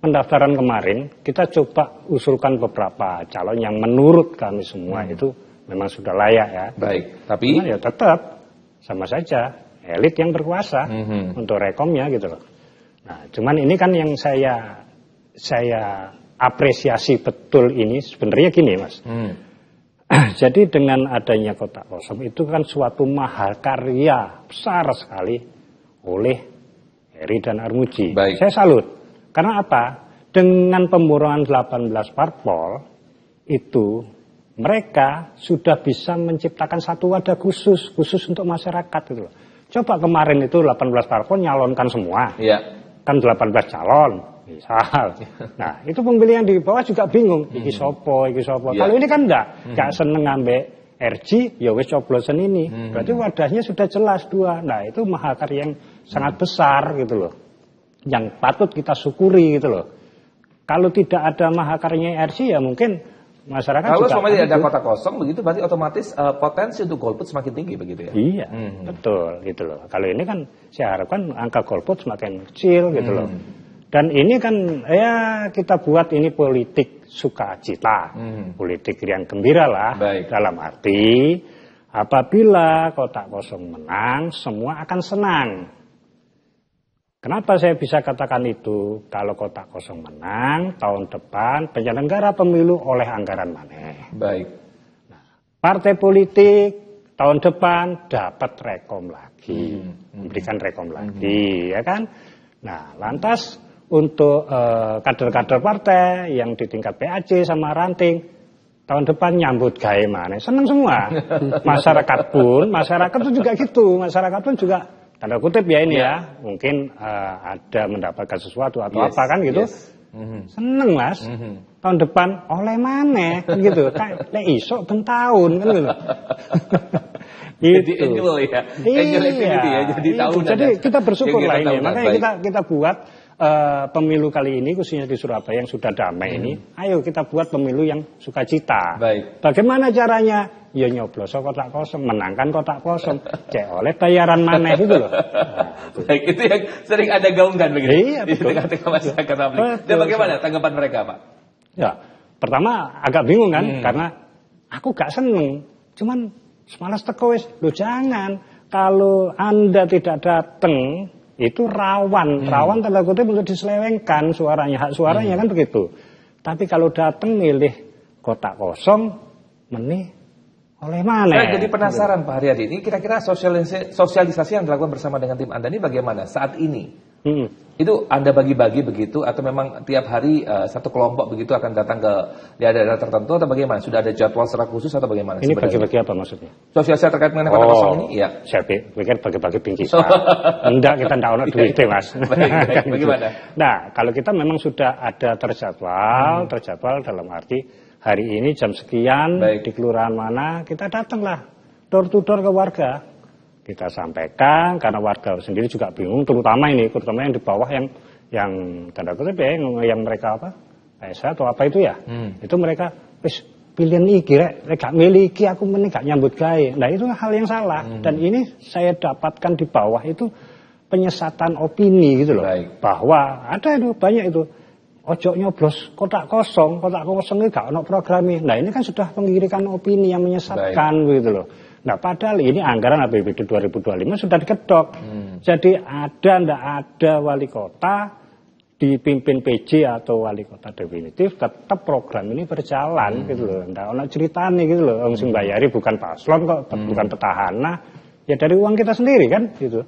pendaftaran kemarin kita coba usulkan beberapa calon yang menurut kami semua itu memang sudah layak ya. Baik. Tapi ya tetap sama saja elit yang berkuasa untuk rekomnya gitu loh. Nah, cuman ini kan yang saya apresiasi betul ini sebenarnya gini Mas. Jadi dengan adanya kotak kosong itu kan suatu mahakarya besar sekali oleh Heri dan Armuji. Baik. Saya salut. Karena apa? Dengan pemburongan 18 parpol itu mereka sudah bisa menciptakan satu wadah khusus untuk masyarakat gitu loh. Coba kemarin itu 18 parpol nyalonkan semua. Iya. Kan 18 calon. Misal. Nah, itu pemilihan di bawah juga bingung. Iki sopo. Yeah. Kalau ini kan enggak seneng ngambil RG, ya wis coblosan ini. Berarti wadahnya sudah jelas 2. Nah, itu mahakarya yang sangat besar gitu loh. Yang patut kita syukuri gitu loh. Kalau tidak ada mahakarya RG ya mungkin masyarakat kalau juga selama ada kotak kosong begitu berarti otomatis potensi untuk golput semakin tinggi begitu ya. Iya, betul gitu loh. Kalau ini kan saya harapkan angka golput semakin kecil gitu loh. Dan ini kan ya kita buat ini politik sukacita, politik yang gembira lah. Baik. Dalam arti apabila kotak kosong menang, semua akan senang. Kenapa saya bisa katakan itu? Kalau kotak kosong menang, tahun depan penyelenggara pemilu oleh anggaran mana? Baik. Nah, partai politik tahun depan dapat rekom lagi, memberikan rekom lagi, ya kan? Nah, lantas untuk kader-kader partai yang di tingkat PAC sama ranting tahun depan nyambut gawe mana seneng semua. Masyarakat itu juga gitu, masyarakat pun juga tanda kutip ya ini ya mungkin ada mendapatkan sesuatu atau apa kan gitu. Seneng Mas. Tahun depan oleh mana gitu. Kayak lek iso ben tahun kan gitu. Jadi annual ya. Annual activity ya. Jadi kita bersyukur lah ini. Makanya kita buat pemilu kali ini khususnya di Surabaya yang sudah damai ini, ayo kita buat pemilu yang sukacita. Baik. Bagaimana caranya? Ya nyoblos kotak kosong, menangkan kotak kosong, cek oleh bayaran maneh itu loh. Baik, itu yang sering ada gaungkan begitu. Iya, di tengah-tengah masyarakat publik. Dan bagaimana tanggapan mereka, Pak? Ya, pertama agak bingung kan, karena aku gak seneng, cuman semalas teko wis. Loh jangan, kalau Anda tidak datang itu rawan tanda kutip untuk diselewengkan suaranya, hak suaranya kan begitu. Tapi kalau datang milih kotak kosong, meneh oleh mana? Saya jadi penasaran Pak Haryadi, ini kira-kira sosialisasi yang dilakukan bersama dengan tim Anda ini bagaimana saat ini? Itu Anda bagi-bagi begitu atau memang tiap hari satu kelompok begitu akan datang ke daerah-daerah tertentu atau bagaimana? Sudah ada jadwal secara khusus atau bagaimana? Ini bagi-bagi apa maksudnya? Sosialisasi terkait mengenai kotak kosong ini? Iya. Saya pikir bagi-bagi bingkisan. Enggak, kita enggak ono duitnya Mas. Baik, bagaimana? Nah, kalau kita memang sudah ada terjadwal dalam arti hari ini jam sekian di kelurahan mana kita datanglah door to door ke warga. Kita sampaikan karena warga sendiri juga bingung terutama yang di bawah yang tanda kutip ya yang mereka apa? PSA atau apa itu ya. Itu mereka wis pilihan iki rek gak milih iki aku mending gak nyambut gawe. Nah, itu hal yang salah dan ini saya dapatkan di bawah itu penyesatan opini gitu loh. Bahwa ada itu banyak itu ojo nyoblos kotak kosong itu gak ono programnya. Nah, ini kan sudah pengirikan opini yang menyesatkan gitu loh. Nah, padahal ini anggaran APBD 2025 sudah diketok. Jadi ndak ada wali kota dipimpin PJ atau wali kota definitif tetap program ini berjalan gitu loh. Ndak ono ceritane gitu loh. Wong sing bayari bukan paslon kok, bukan petahana. Ya dari uang kita sendiri kan gitu.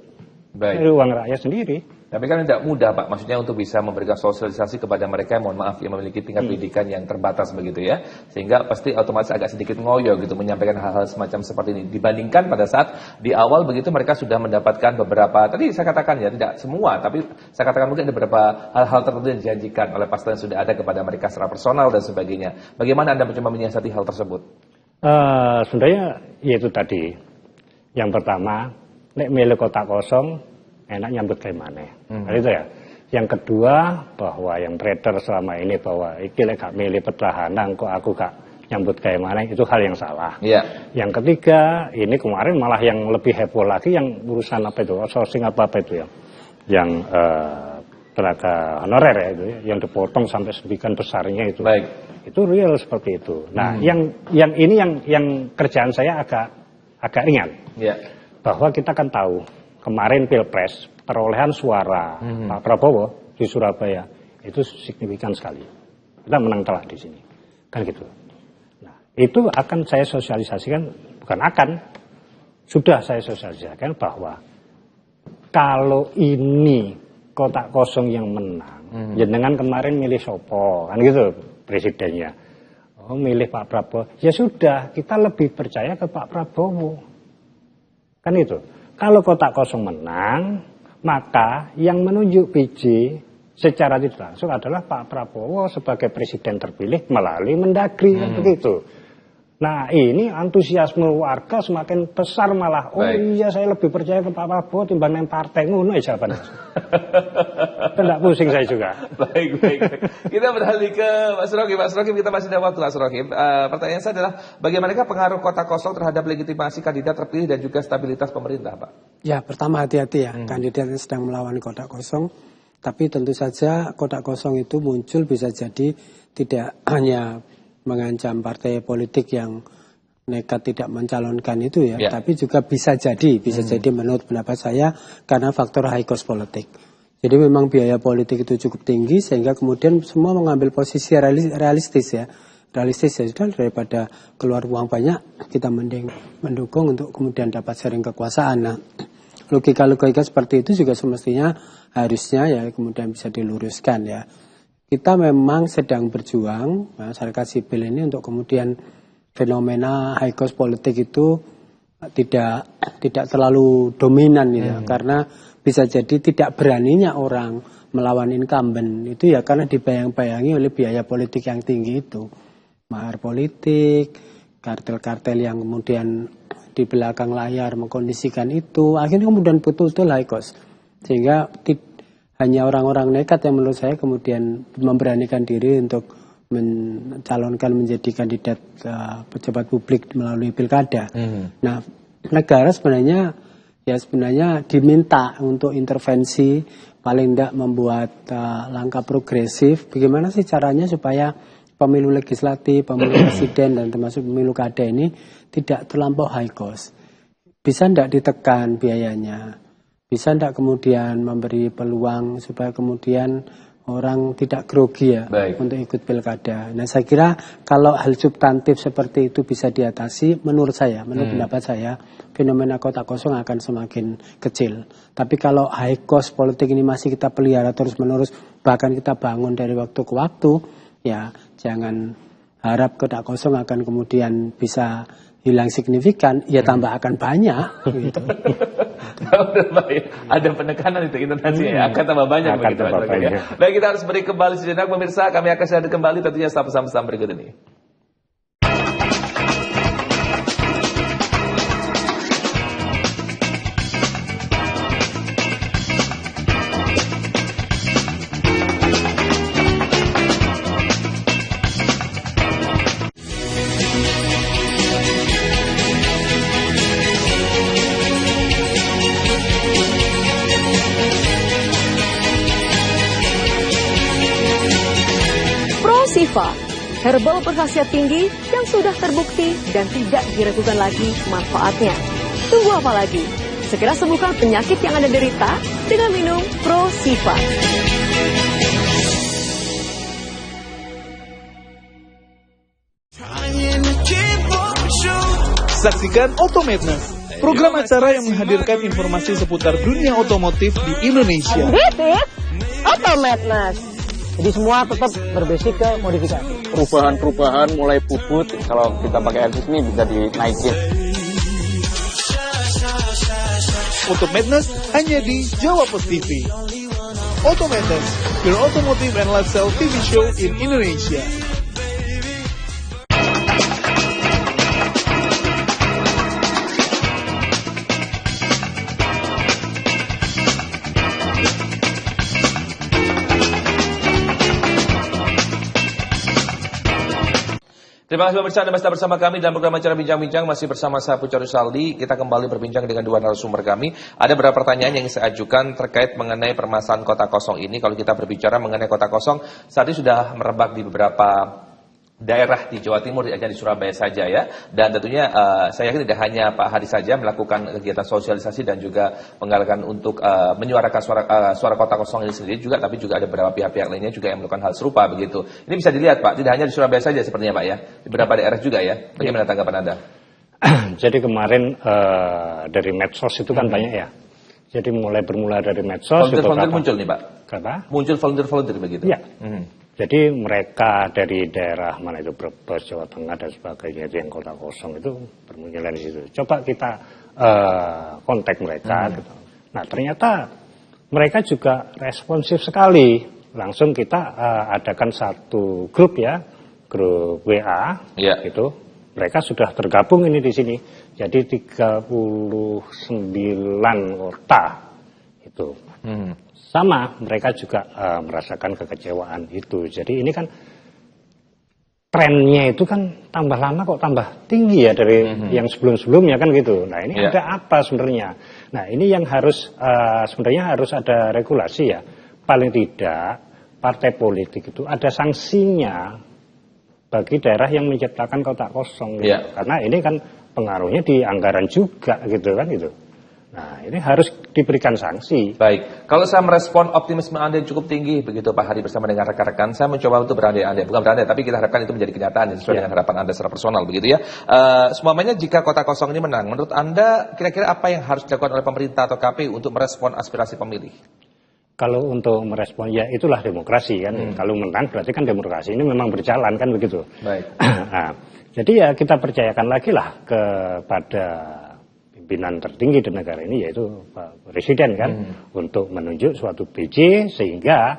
Dari uang rakyat sendiri. Tapi kan tidak mudah Pak, maksudnya untuk bisa memberikan sosialisasi kepada mereka yang mohon maaf yang memiliki tingkat pendidikan yang terbatas begitu ya. Sehingga pasti otomatis agak sedikit ngoyo gitu menyampaikan hal-hal semacam seperti ini. Dibandingkan pada saat di awal begitu mereka sudah mendapatkan beberapa, tadi saya katakan ya tidak semua, tapi saya katakan mungkin ada beberapa hal-hal tertentu yang dijanjikan oleh paslon yang sudah ada kepada mereka secara personal dan sebagainya. Bagaimana Anda mencoba menyiasati hal tersebut? Sebenarnya yaitu tadi. Yang pertama, nek milih kotak kosong, enak nyambut kayak mana. Itu ya. Yang kedua, bahwa yang trader selama ini bahwa iki lek gak milih petahana kok aku gak nyambut kayak mana, itu hal yang salah. Yang ketiga, ini kemarin malah yang lebih heboh lagi yang urusan apa itu, outsourcing apa itu ya, yang tenaga honorer ya itu, yang dipotong sampai sedemikian besarnya itu. Itu real seperti itu. Nah, yang ini yang kerjaan saya agak ringan. Bahwa kita kan tahu kemarin Pilpres perolehan suara Pak Prabowo di Surabaya itu signifikan sekali. Kita menang telak di sini, kan gitu. Nah, itu akan saya sosialisasikan, bukan akan, sudah saya sosialisasikan bahwa kalau ini kotak kosong yang menang, jenengan kemarin milih Sopo, kan gitu presidennya. Oh, milih Pak Prabowo, ya sudah, kita lebih percaya ke Pak Prabowo, kan itu. Kalau kotak kosong menang, maka yang menunjuk PJ secara tidak langsung adalah Pak Prabowo sebagai presiden terpilih melalui Mendagri, kan begitu. Nah, ini antusiasme warga semakin besar malah. Oh iya, saya lebih percaya ke Pak Prabowo timbang partai ngono ya jawabannya. Tidak pusing saya juga. Baik. Kita beralih ke Mas Rokim. Mas Rokim, kita masih ada waktu, Mas Rokim. Pertanyaan saya adalah, bagaimanakah pengaruh kotak kosong terhadap legitimasi kandidat terpilih dan juga stabilitas pemerintah, Pak? Ya, pertama hati-hati ya, kandidat yang sedang melawan kotak kosong. Tapi tentu saja kotak kosong itu muncul bisa jadi tidak hanya mengancam partai politik yang nekat tidak mencalonkan itu ya, tapi juga bisa jadi menurut pendapat saya karena faktor high cost politik. Jadi memang biaya politik itu cukup tinggi sehingga kemudian semua mengambil posisi realistis ya sudah, daripada keluar uang banyak kita mending mendukung untuk kemudian dapat sharing kekuasaan. Nah, logika seperti itu juga semestinya harusnya ya kemudian bisa diluruskan ya. Kita memang sedang berjuang masyarakat sipil ini untuk kemudian fenomena high cost politik itu tidak terlalu dominan ya, karena bisa jadi tidak beraninya orang melawan incumbent itu ya karena dibayang-bayangi oleh biaya politik yang tinggi itu, mahar politik, kartel-kartel yang kemudian di belakang layar mengkondisikan itu, akhirnya kemudian betul-betul high cost, sehingga hanya orang-orang nekat yang menurut saya kemudian memberanikan diri untuk mencalonkan menjadi kandidat pejabat publik melalui pilkada. Nah, negara sebenarnya diminta untuk intervensi, paling tidak membuat langkah progresif. Bagaimana sih caranya supaya pemilu legislatif, pemilu presiden dan termasuk pemilu kada ini tidak terlampau high cost? Bisa tidak ditekan biayanya? Bisa tidak kemudian memberi peluang supaya kemudian orang tidak grogi ya untuk ikut pilkada. Nah, saya kira kalau hal substantif seperti itu bisa diatasi, menurut pendapat saya, fenomena kotak kosong akan semakin kecil. Tapi kalau high cost politik ini masih kita pelihara terus-menerus, bahkan kita bangun dari waktu ke waktu, ya jangan harap kotak kosong akan kemudian bisa hilang signifikan, ya tambah akan banyak gitu. Ada penekanan itu intonasi ya, akan tambah banyak begitu. Baik, kita harus beri kembali sejenak pemirsa, kami akan share kembali tentunya setelah pesan-pesan berikut ini. Herbal berkhasiat tinggi yang sudah terbukti dan tidak diragukan lagi manfaatnya. Tunggu apa lagi? Segera sembuhkan penyakit yang Anda derita dengan minum Prosiva. Saksikan Automadness, program acara yang menghadirkan informasi seputar dunia otomotif di Indonesia. Automadness. Jadi semua tetap berbasis ke modifikasi. Perubahan-perubahan mulai bubut, kalau kita pakai RCS ini bisa dinaikin. Automadness hanya di Jawa Post TV. Automadness, your automotive and lifestyle TV show in Indonesia. Terima kasih pemirsa Anda masih bersama kami dalam program acara Bincang-Bincang, masih bersama saya Pucari Saldi. Kita kembali berbincang dengan dua narasumber kami. Ada beberapa pertanyaan yang saya ajukan terkait mengenai permasalahan kota kosong ini. Kalau kita berbicara mengenai kota kosong, saat ini sudah merebak di beberapa daerah di Jawa Timur, tidak hanya di Surabaya saja ya. Dan tentunya saya yakin tidak hanya Pak Hadi saja melakukan kegiatan sosialisasi dan juga penggalangan untuk menyuarakan suara kota kosong ini sendiri juga, tapi juga ada beberapa pihak-pihak lainnya juga yang melakukan hal serupa begitu. Ini bisa dilihat Pak, tidak hanya di Surabaya saja sepertinya Pak ya, di beberapa daerah juga ya. Bagaimana tanggapan Anda? Jadi kemarin dari medsos itu kan banyak ya. Jadi bermula dari medsos. Volunteer muncul nih Pak? Kenapa? Muncul volunteer begitu? Ya. Jadi mereka dari daerah mana itu Brebes, Jawa Tengah dan sebagainya itu yang kota kosong itu bermunculan di situ. Coba kita kontak mereka. Gitu. Nah ternyata mereka juga responsif sekali. Langsung kita adakan satu grup ya, grup WA. Gitu. Mereka sudah tergabung ini di sini. Jadi 39 kota itu. Sama, mereka juga merasakan kekecewaan itu. Jadi ini kan trennya itu kan tambah lama kok tambah tinggi ya dari yang sebelum-sebelumnya kan gitu. Nah ini ada apa sebenarnya? Nah ini yang harus sebenarnya harus ada regulasi ya. Paling tidak partai politik itu ada sanksinya bagi daerah yang menciptakan kota kosong. Gitu. Karena ini kan pengaruhnya di anggaran juga gitu kan gitu. Nah, ini harus diberikan sanksi. Baik, kalau saya merespon optimisme Anda yang cukup tinggi, begitu Pak Hadi bersama dengan rekan-rekan, saya mencoba untuk berandai-andai, bukan berandai, tapi kita harapkan itu menjadi kenyataan sesuai dengan harapan Anda secara personal, begitu ya. Semuanya jika kota kosong ini menang, menurut Anda kira-kira apa yang harus dilakukan oleh pemerintah atau KPU untuk merespon aspirasi pemilih? Kalau untuk merespon, ya itulah demokrasi kan. Kalau menang berarti kan demokrasi ini memang berjalan kan begitu. Baik. Nah, jadi ya kita percayakan lagi lah kepada pimpinan tertinggi di negara ini yaitu Pak Presiden kan untuk menunjuk suatu PJ sehingga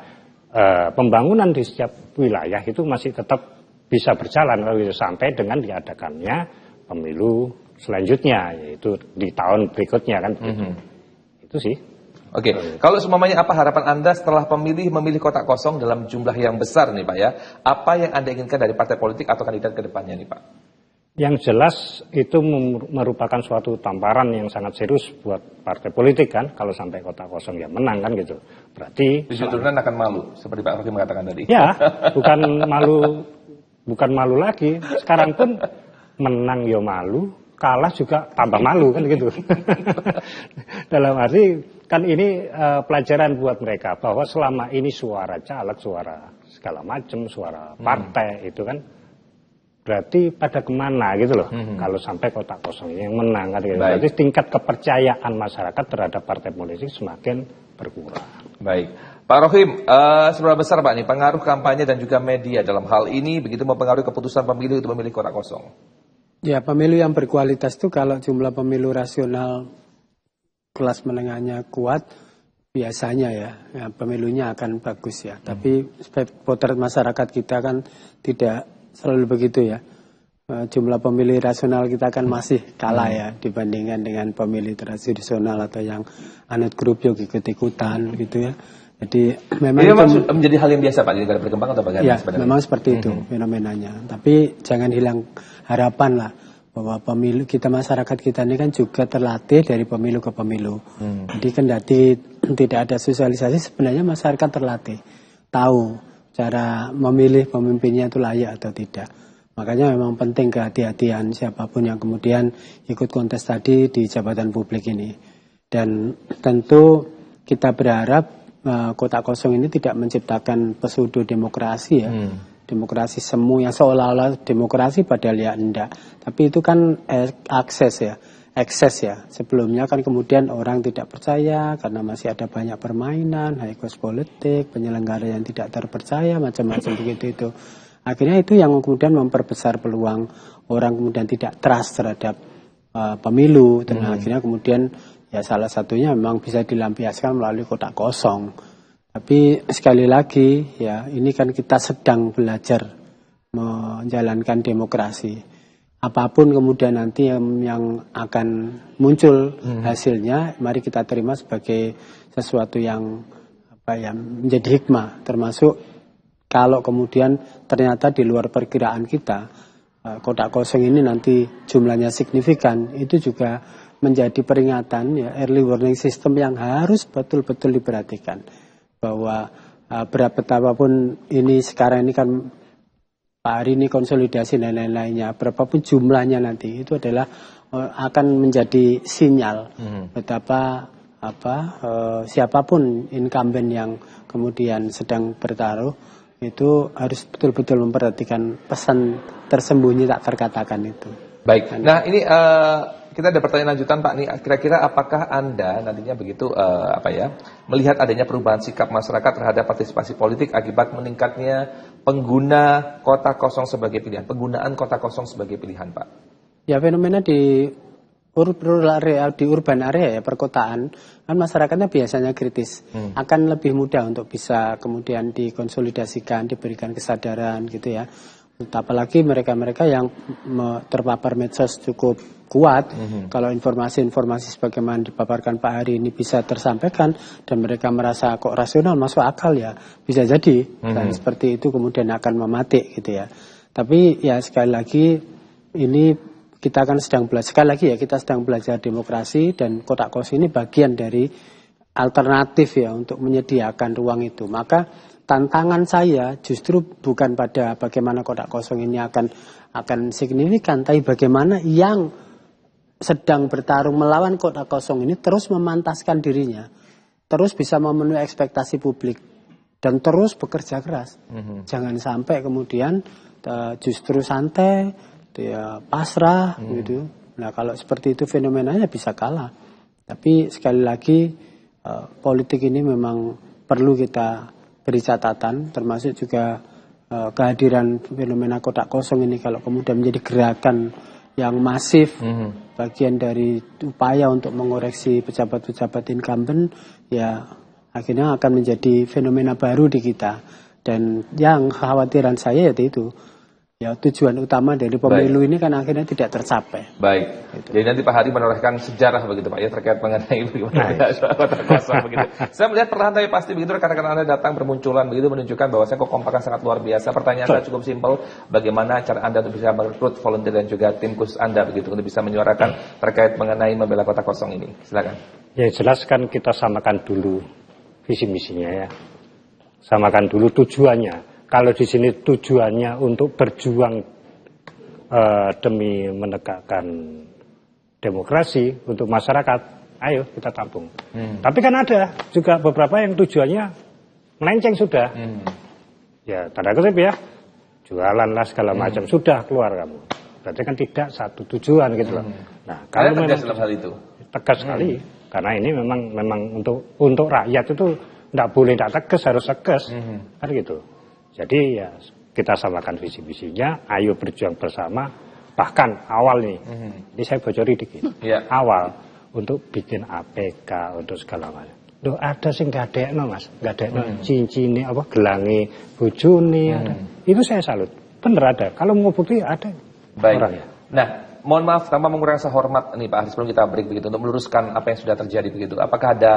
pembangunan di setiap wilayah itu masih tetap bisa berjalan sampai dengan diadakannya pemilu selanjutnya yaitu di tahun berikutnya kan begitu. Itu sih. Oke, kalau semuanya apa harapan Anda setelah pemilih memilih kota kosong dalam jumlah yang besar nih Pak ya? Apa yang Anda inginkan dari partai politik atau kandidat ke depannya nih Pak? Yang jelas itu merupakan suatu tamparan yang sangat serius buat partai politik kan, kalau sampai kota kosong ya menang kan gitu. Berarti turunan akan malu, seperti Pak Rocky mengatakan tadi. Ya, bukan malu lagi. Sekarang pun menang ya malu, kalah juga tambah malu kan gitu. Dalam arti kan ini pelajaran buat mereka bahwa selama ini suara caleg, suara segala macam, suara partai itu kan berarti pada kemana gitu loh. Kalau sampai kota kosong ini yang menang kan gitu. Berarti tingkat kepercayaan masyarakat terhadap partai politik semakin berkurang. Baik, Pak Rohim, seberapa besar Pak nih pengaruh kampanye dan juga media dalam hal ini begitu mempengaruhi keputusan pemilih untuk memilih kota kosong? Ya, pemilu yang berkualitas itu kalau jumlah pemilu rasional kelas menengahnya kuat biasanya ya pemilunya akan bagus ya. Tapi potret masyarakat kita kan tidak selalu begitu ya. Jumlah pemilih rasional kita kan masih kalah ya dibandingkan dengan pemilih tradisional atau yang anut grup yuk ikut-ikutan gitu ya. Jadi memang itu menjadi hal yang biasa Pak di negara berkembang atau bagaimana ya, sebenarnya? Memang seperti itu fenomenanya. Tapi jangan hilang harapan lah bahwa pemilu kita masyarakat kita ini kan juga terlatih dari pemilu ke pemilu. Jadi kendati tidak ada sosialisasi sebenarnya masyarakat terlatih tahu cara memilih pemimpinnya itu layak atau tidak. Makanya memang penting kehati-hatian siapapun yang kemudian ikut kontes tadi di jabatan publik ini. Dan tentu kita berharap kota kosong ini tidak menciptakan pseudo demokrasi ya. Demokrasi semu yang seolah-olah demokrasi padahal ya enggak. Tapi itu kan ekses ya. Sebelumnya kan kemudian orang tidak percaya karena masih ada banyak permainan, high cost politik, penyelenggara yang tidak terpercaya, macam-macam begitu itu. Akhirnya itu yang kemudian memperbesar peluang orang kemudian tidak trust terhadap pemilu. Dan akhirnya kemudian ya salah satunya memang bisa dilampiaskan melalui kota kosong. Tapi sekali lagi ya ini kan kita sedang belajar menjalankan demokrasi. Apapun kemudian nanti yang akan muncul hasilnya, mari kita terima sebagai sesuatu yang menjadi hikmah. Termasuk kalau kemudian ternyata di luar perkiraan kita kotak kosong ini nanti jumlahnya signifikan, itu juga menjadi peringatan ya, early warning system yang harus betul-betul diperhatikan. Bahwa berapapun ini sekarang ini kan Pak Hari ini konsolidasi dan lain-lainnya, berapapun jumlahnya nanti itu adalah akan menjadi sinyal betapa siapapun incumbent yang kemudian sedang bertaruh itu harus betul-betul memperhatikan pesan tersembunyi tak terkatakan itu. Baik. Nah ini kita ada pertanyaan lanjutan Pak. Nih kira-kira apakah Anda nantinya begitu melihat adanya perubahan sikap masyarakat terhadap partisipasi politik akibat meningkatnya pengguna kota kosong sebagai pilihan, penggunaan kota kosong sebagai pilihan Pak? Ya fenomena di urban area ya, perkotaan, kan masyarakatnya biasanya kritis, akan lebih mudah untuk bisa kemudian dikonsolidasikan, diberikan kesadaran gitu ya. Apalagi mereka-mereka yang terpapar medsos cukup kuat, kalau informasi-informasi sebagaimana dipaparkan Pak Hari ini bisa tersampaikan dan mereka merasa kok rasional, masuk akal ya, bisa jadi dan seperti itu kemudian akan mematik gitu ya. Tapi ya sekali lagi ini kita kan sedang belajar, sekali lagi ya kita sedang belajar demokrasi dan kotak kosong ini bagian dari alternatif ya untuk menyediakan ruang itu. Maka tantangan saya justru bukan pada bagaimana kotak kosong ini akan signifikan, tapi bagaimana yang sedang bertarung melawan kotak kosong ini terus memantaskan dirinya, terus bisa memenuhi ekspektasi publik dan terus bekerja keras. Jangan sampai kemudian justru santai, ya pasrah gitu. Nah kalau seperti itu fenomenanya bisa kalah. Tapi sekali lagi politik ini memang perlu kita beri catatan, termasuk juga kehadiran fenomena kotak kosong ini kalau kemudian menjadi gerakan yang masif, bagian dari upaya untuk mengoreksi pejabat-pejabat incumbent, ya akhirnya akan menjadi fenomena baru di kita. Dan yang kekhawatiran saya itu ya tujuan utama dari pemilu ini kan akhirnya tidak tercapai. Baik. Gitu. Jadi nanti Pak Hari menorehkan sejarah begitu Pak ya terkait mengenai bagaimana kota kosong begitu. Saya melihat perlahan tapi pasti begitu rekan-rekan Anda datang bermunculan begitu menunjukkan bahwa saya kekompakan sangat luar biasa. Pertanyaan saya cukup simpel, bagaimana cara Anda untuk bisa merekrut volunteer dan juga tim khusus Anda begitu untuk bisa menyuarakan terkait mengenai membela kota kosong ini. Silakan. Ya jelaskan kita samakan dulu visi misinya ya. Samakan dulu tujuannya. Kalau di sini tujuannya untuk berjuang demi menegakkan demokrasi untuk masyarakat, ayo kita tampung. Tapi kan ada juga beberapa yang tujuannya melenceng sudah. Ya tanda kutip ya, jualan lah segala macam sudah keluar kamu. Berarti kan tidak satu tujuan gitu loh. Nah kalau memang tegas dalam hal itu, tegas sekali, karena ini memang untuk rakyat itu tidak boleh tidak tegas, harus tegas, kan gitu. Jadi ya kita samakan visi misinya, ayo berjuang bersama. Bahkan awal nih, ini saya bocori dikit. Awal untuk bikin APK untuk segala macam. Loh ada sih nggak ada mas, nggak ada cincin apa gelangi bojone ada. Itu saya salut, bener ada. Kalau mau bukti ada. Baik. Orangnya. Nah, mohon maaf tanpa mengurangi hormat nih Pak Hari sebelum kita break begitu untuk meluruskan apa yang sudah terjadi begitu. Apakah ada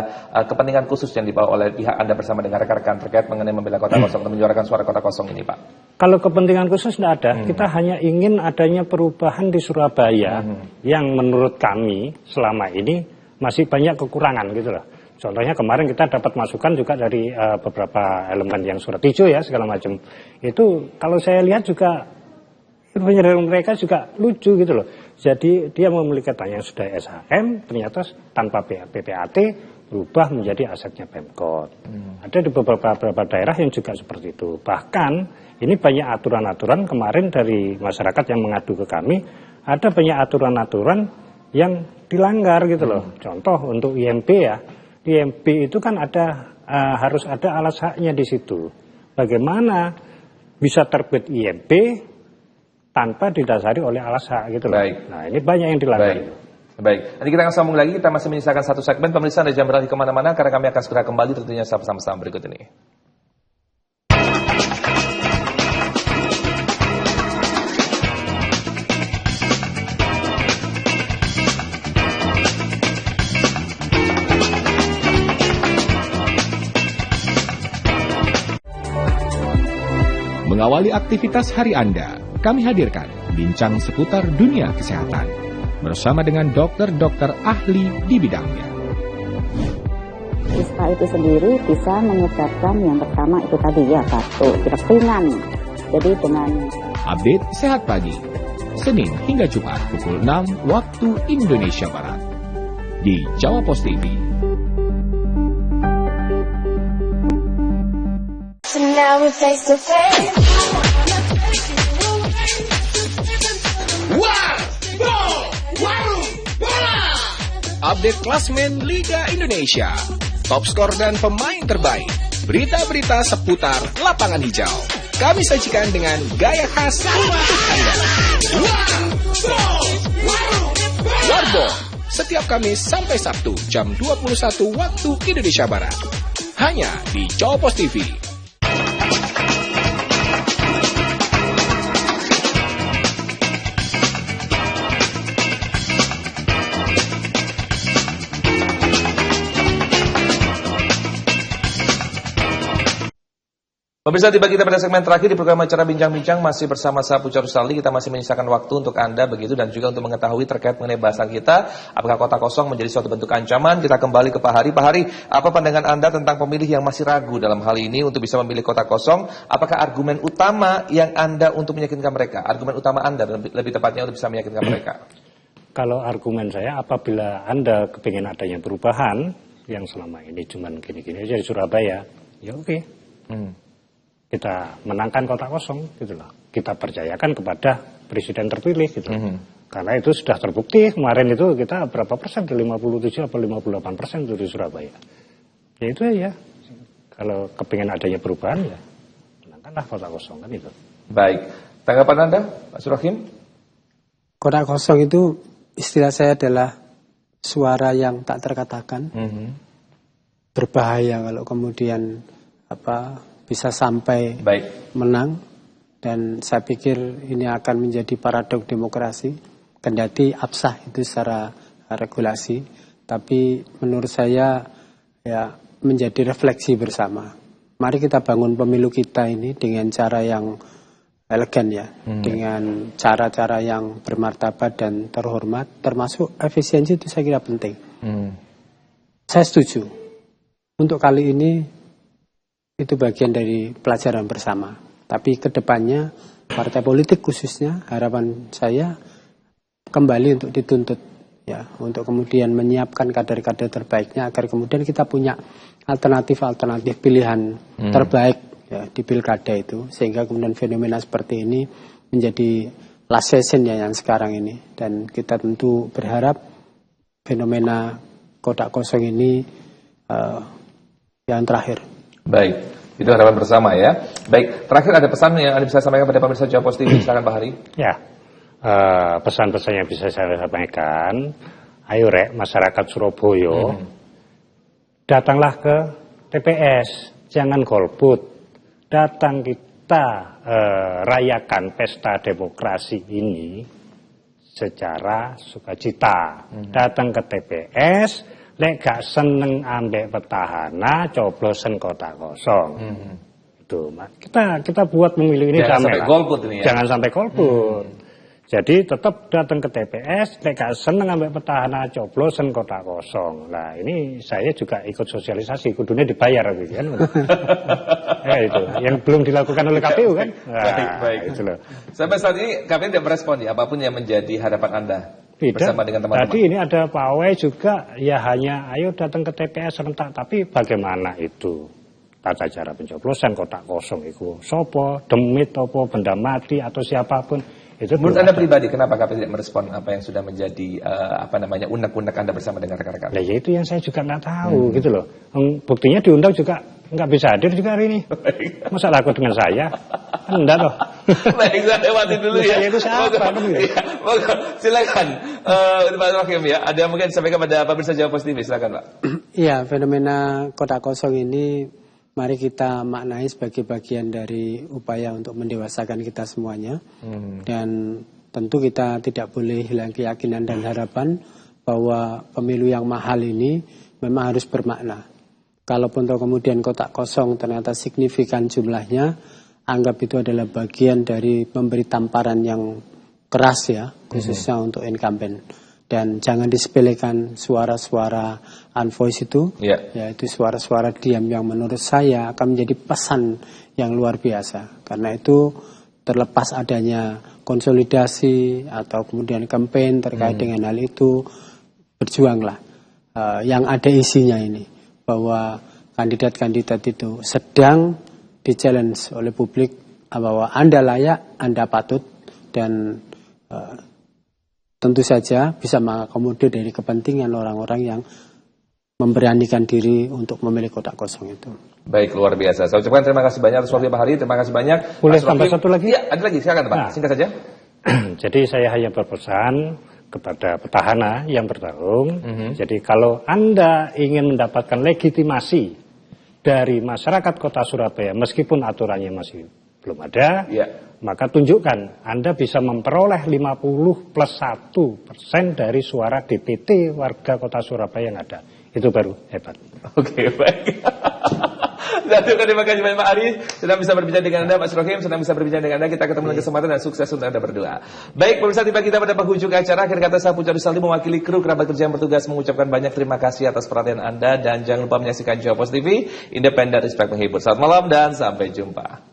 kepentingan khusus yang dibawa oleh pihak Anda bersama dengan rekan-rekan terkait mengenai membela kota kosong atau menyuarakan suara kota kosong ini Pak? Kalau kepentingan khusus tidak ada, kita hanya ingin adanya perubahan di Surabaya yang menurut kami selama ini masih banyak kekurangan gitu loh. Contohnya kemarin kita dapat masukan juga dari beberapa elemen yang surat hijau ya segala macam. Itu kalau saya lihat juga penyerang mereka juga lucu gitu loh. Jadi dia memiliki yang sudah SHM ternyata tanpa PPAT berubah menjadi asetnya Pemkot. Ada di beberapa daerah yang juga seperti itu. Bahkan ini banyak aturan-aturan kemarin dari masyarakat yang mengadu ke kami, ada banyak aturan-aturan yang dilanggar gitu loh. Contoh untuk IMB ya, IMB itu kan ada harus ada alas haknya di situ. Bagaimana bisa terbit IMB tanpa didasari oleh alas hak gitu loh. Baik. Nah ini banyak yang dilanggar. Baik. Nanti kita akan sambung lagi. Kita masih menyisakan satu segmen. Pemirsa Anda jangan beralih kemana-mana karena kami akan segera kembali tentunya sama-sama berikut ini. Mengawali aktivitas hari Anda, kami hadirkan bincang seputar dunia kesehatan bersama dengan dokter-dokter ahli di bidangnya. Ispa itu sendiri bisa menyebabkan yang pertama itu tadi ya batuk, pilek ringan. Jadi dengan update Sehat Pagi, Senin hingga Jumat pukul 6 waktu Indonesia Barat di Jawa Post TV. So now we're face to face. Update klasmen Liga Indonesia, top skor dan pemain terbaik, berita-berita seputar lapangan hijau. Kami sajikan dengan gaya khas untuk Anda. Warbo, setiap Kamis sampai Sabtu jam 21 waktu Indonesia Barat. Hanya di Jawa Post TV. Pemirsa, tiba kita pada segmen terakhir di program acara Bincang-Bincang, masih bersama saya Puca Rusali. Kita masih menyisakan waktu untuk Anda begitu, dan juga untuk mengetahui terkait mengenai bahasan kita, apakah kota kosong menjadi suatu bentuk ancaman. Kita kembali ke Pak Hari. Pak Hari, apa pandangan Anda tentang pemilih yang masih ragu dalam hal ini untuk bisa memilih kota kosong? Apakah argumen utama yang Anda untuk meyakinkan mereka, argumen utama Anda lebih tepatnya untuk bisa meyakinkan mereka? Kalau argumen saya, apabila Anda kepingin adanya perubahan yang selama ini cuman gini-gini aja di Surabaya, ya oke. Kita menangkan kota kosong gitu loh. Kita percayakan kepada presiden terpilih gitu. Karena itu sudah terbukti kemarin itu kita berapa persen, 57 atau 58% itu di Surabaya. Ya itu ya. Kalau kepingin adanya perubahan ya menangkanlah kota kosong kan itu. Baik. Tanggapan Anda, Pak Surahim? Kota kosong itu istilah saya adalah suara yang tak terkatakan. Berbahaya kalau kemudian bisa sampai menang, dan saya pikir ini akan menjadi paradok demokrasi. Kendati absah itu secara regulasi, tapi menurut saya ya menjadi refleksi bersama. Mari kita bangun pemilu kita ini dengan cara yang elegan ya, dengan cara-cara yang bermartabat dan terhormat, termasuk efisiensi itu saya kira penting. Saya setuju. Untuk kali ini itu bagian dari pelajaran bersama. Tapi ke depannya partai politik khususnya harapan saya kembali untuk dituntut ya, untuk kemudian menyiapkan kader-kader terbaiknya agar kemudian kita punya alternatif pilihan terbaik ya, di pilkada itu, sehingga kemudian fenomena seperti ini menjadi last season ya yang sekarang ini, dan kita tentu berharap fenomena kotak kosong ini yang terakhir. Baik, itu harapan bersama ya. Baik, terakhir ada pesan yang Anda bisa sampaikan pada pemirsa Jawa Post TV, silakan Pak Hari. Ya, pesan-pesan yang bisa saya sampaikan, ayo rek masyarakat Surabaya, datanglah ke TPS, jangan golput, datang kita rayakan pesta demokrasi ini secara sukacita, datang ke TPS. Lek gak seneng ambek petahana, coblosen kota kosong. Itu, kita buat pemilu ini jangan sampai golput ini ya. Jangan sampai golput. Jadi tetap datang ke TPS, lek gak seneng ambek petahana, coblosen kota kosong. Nah ini saya juga ikut sosialisasi, kudunya dibayar gitu kan. Ya itu, yang belum dilakukan oleh KPU kan. Nah, baik. Itu loh. Sampai saat ini KPU tidak merespon ya, apapun yang menjadi harapan Anda. Bersama dengan teman-teman. Tadi ini ada pawai juga, ya hanya ayo datang ke TPS serentak, tapi bagaimana itu tata cara pencoblosan kotak kosong itu, sopo, demit, topo, benda mati atau siapapun itu. Menurut Anda pribadi, kenapa KPU tidak merespon apa yang sudah menjadi unek-unek Anda bersama dengan rekan-rekan? Nah, ya itu yang saya juga nggak tahu gitu loh. Buktinya diundang juga nggak bisa hadir juga hari ini. Masa laku dengan saya? Enggak loh. Baik, saya lewati dulu ya. Saya itu siapa? Silakan, Pak Rahim ya. Ada mungkin disampaikan pada pemirsa Jawa Post TV, silakan Pak. Iya, fenomena kota kosong ini mari kita maknai sebagai bagian dari upaya untuk mendewasakan kita semuanya. Dan tentu kita tidak boleh hilang keyakinan dan harapan bahwa pemilu yang mahal ini memang harus bermakna. Kalaupun kemudian kotak kosong ternyata signifikan jumlahnya, anggap itu adalah bagian dari memberi tamparan yang keras ya, khususnya untuk incumbent. Dan jangan disepelekan suara-suara unvoiced itu, yaitu suara-suara diam yang menurut saya akan menjadi pesan yang luar biasa. Karena itu terlepas adanya konsolidasi atau kemudian campaign terkait dengan hal itu, berjuanglah. Yang ada isinya ini, bahwa kandidat-kandidat itu sedang di-challenge oleh publik bahwa Anda layak, Anda patut, dan tentu saja bisa mengakomodir dari kepentingan orang-orang yang memberanikan diri untuk memilih kotak kosong itu. Baik, luar biasa. Saya ucapkan terima kasih banyak atas waktunya Pak Hari, terima kasih banyak. Boleh tambah satu lagi? Ya, ada lagi, silakan Pak, singkat saja. Jadi saya hanya berpesan kepada petahana yang bertarung. Jadi kalau Anda ingin mendapatkan legitimasi dari masyarakat Kota Surabaya, meskipun aturannya masih belum ada, maka tunjukkan Anda bisa memperoleh 50+1% dari suara DPT warga Kota Surabaya yang ada. Itu baru hebat. Oke, baik. Terima kasih banyak Pak Ari, senang bisa berbincang dengan Anda, Pak Srohim, senang bisa berbincang dengan Anda. Kita ketemu lagi kesempatan dan sukses untuk Anda berdua. Baik, pemirsa, tiba kita pada penghujung acara. Akhir kata saya Puja Rusali mewakili kru kerabat kerja yang bertugas mengucapkan banyak terima kasih atas perhatian Anda dan jangan lupa menyaksikan Jawa Pos TV, independen, respect, menghibur. Selamat malam dan sampai jumpa.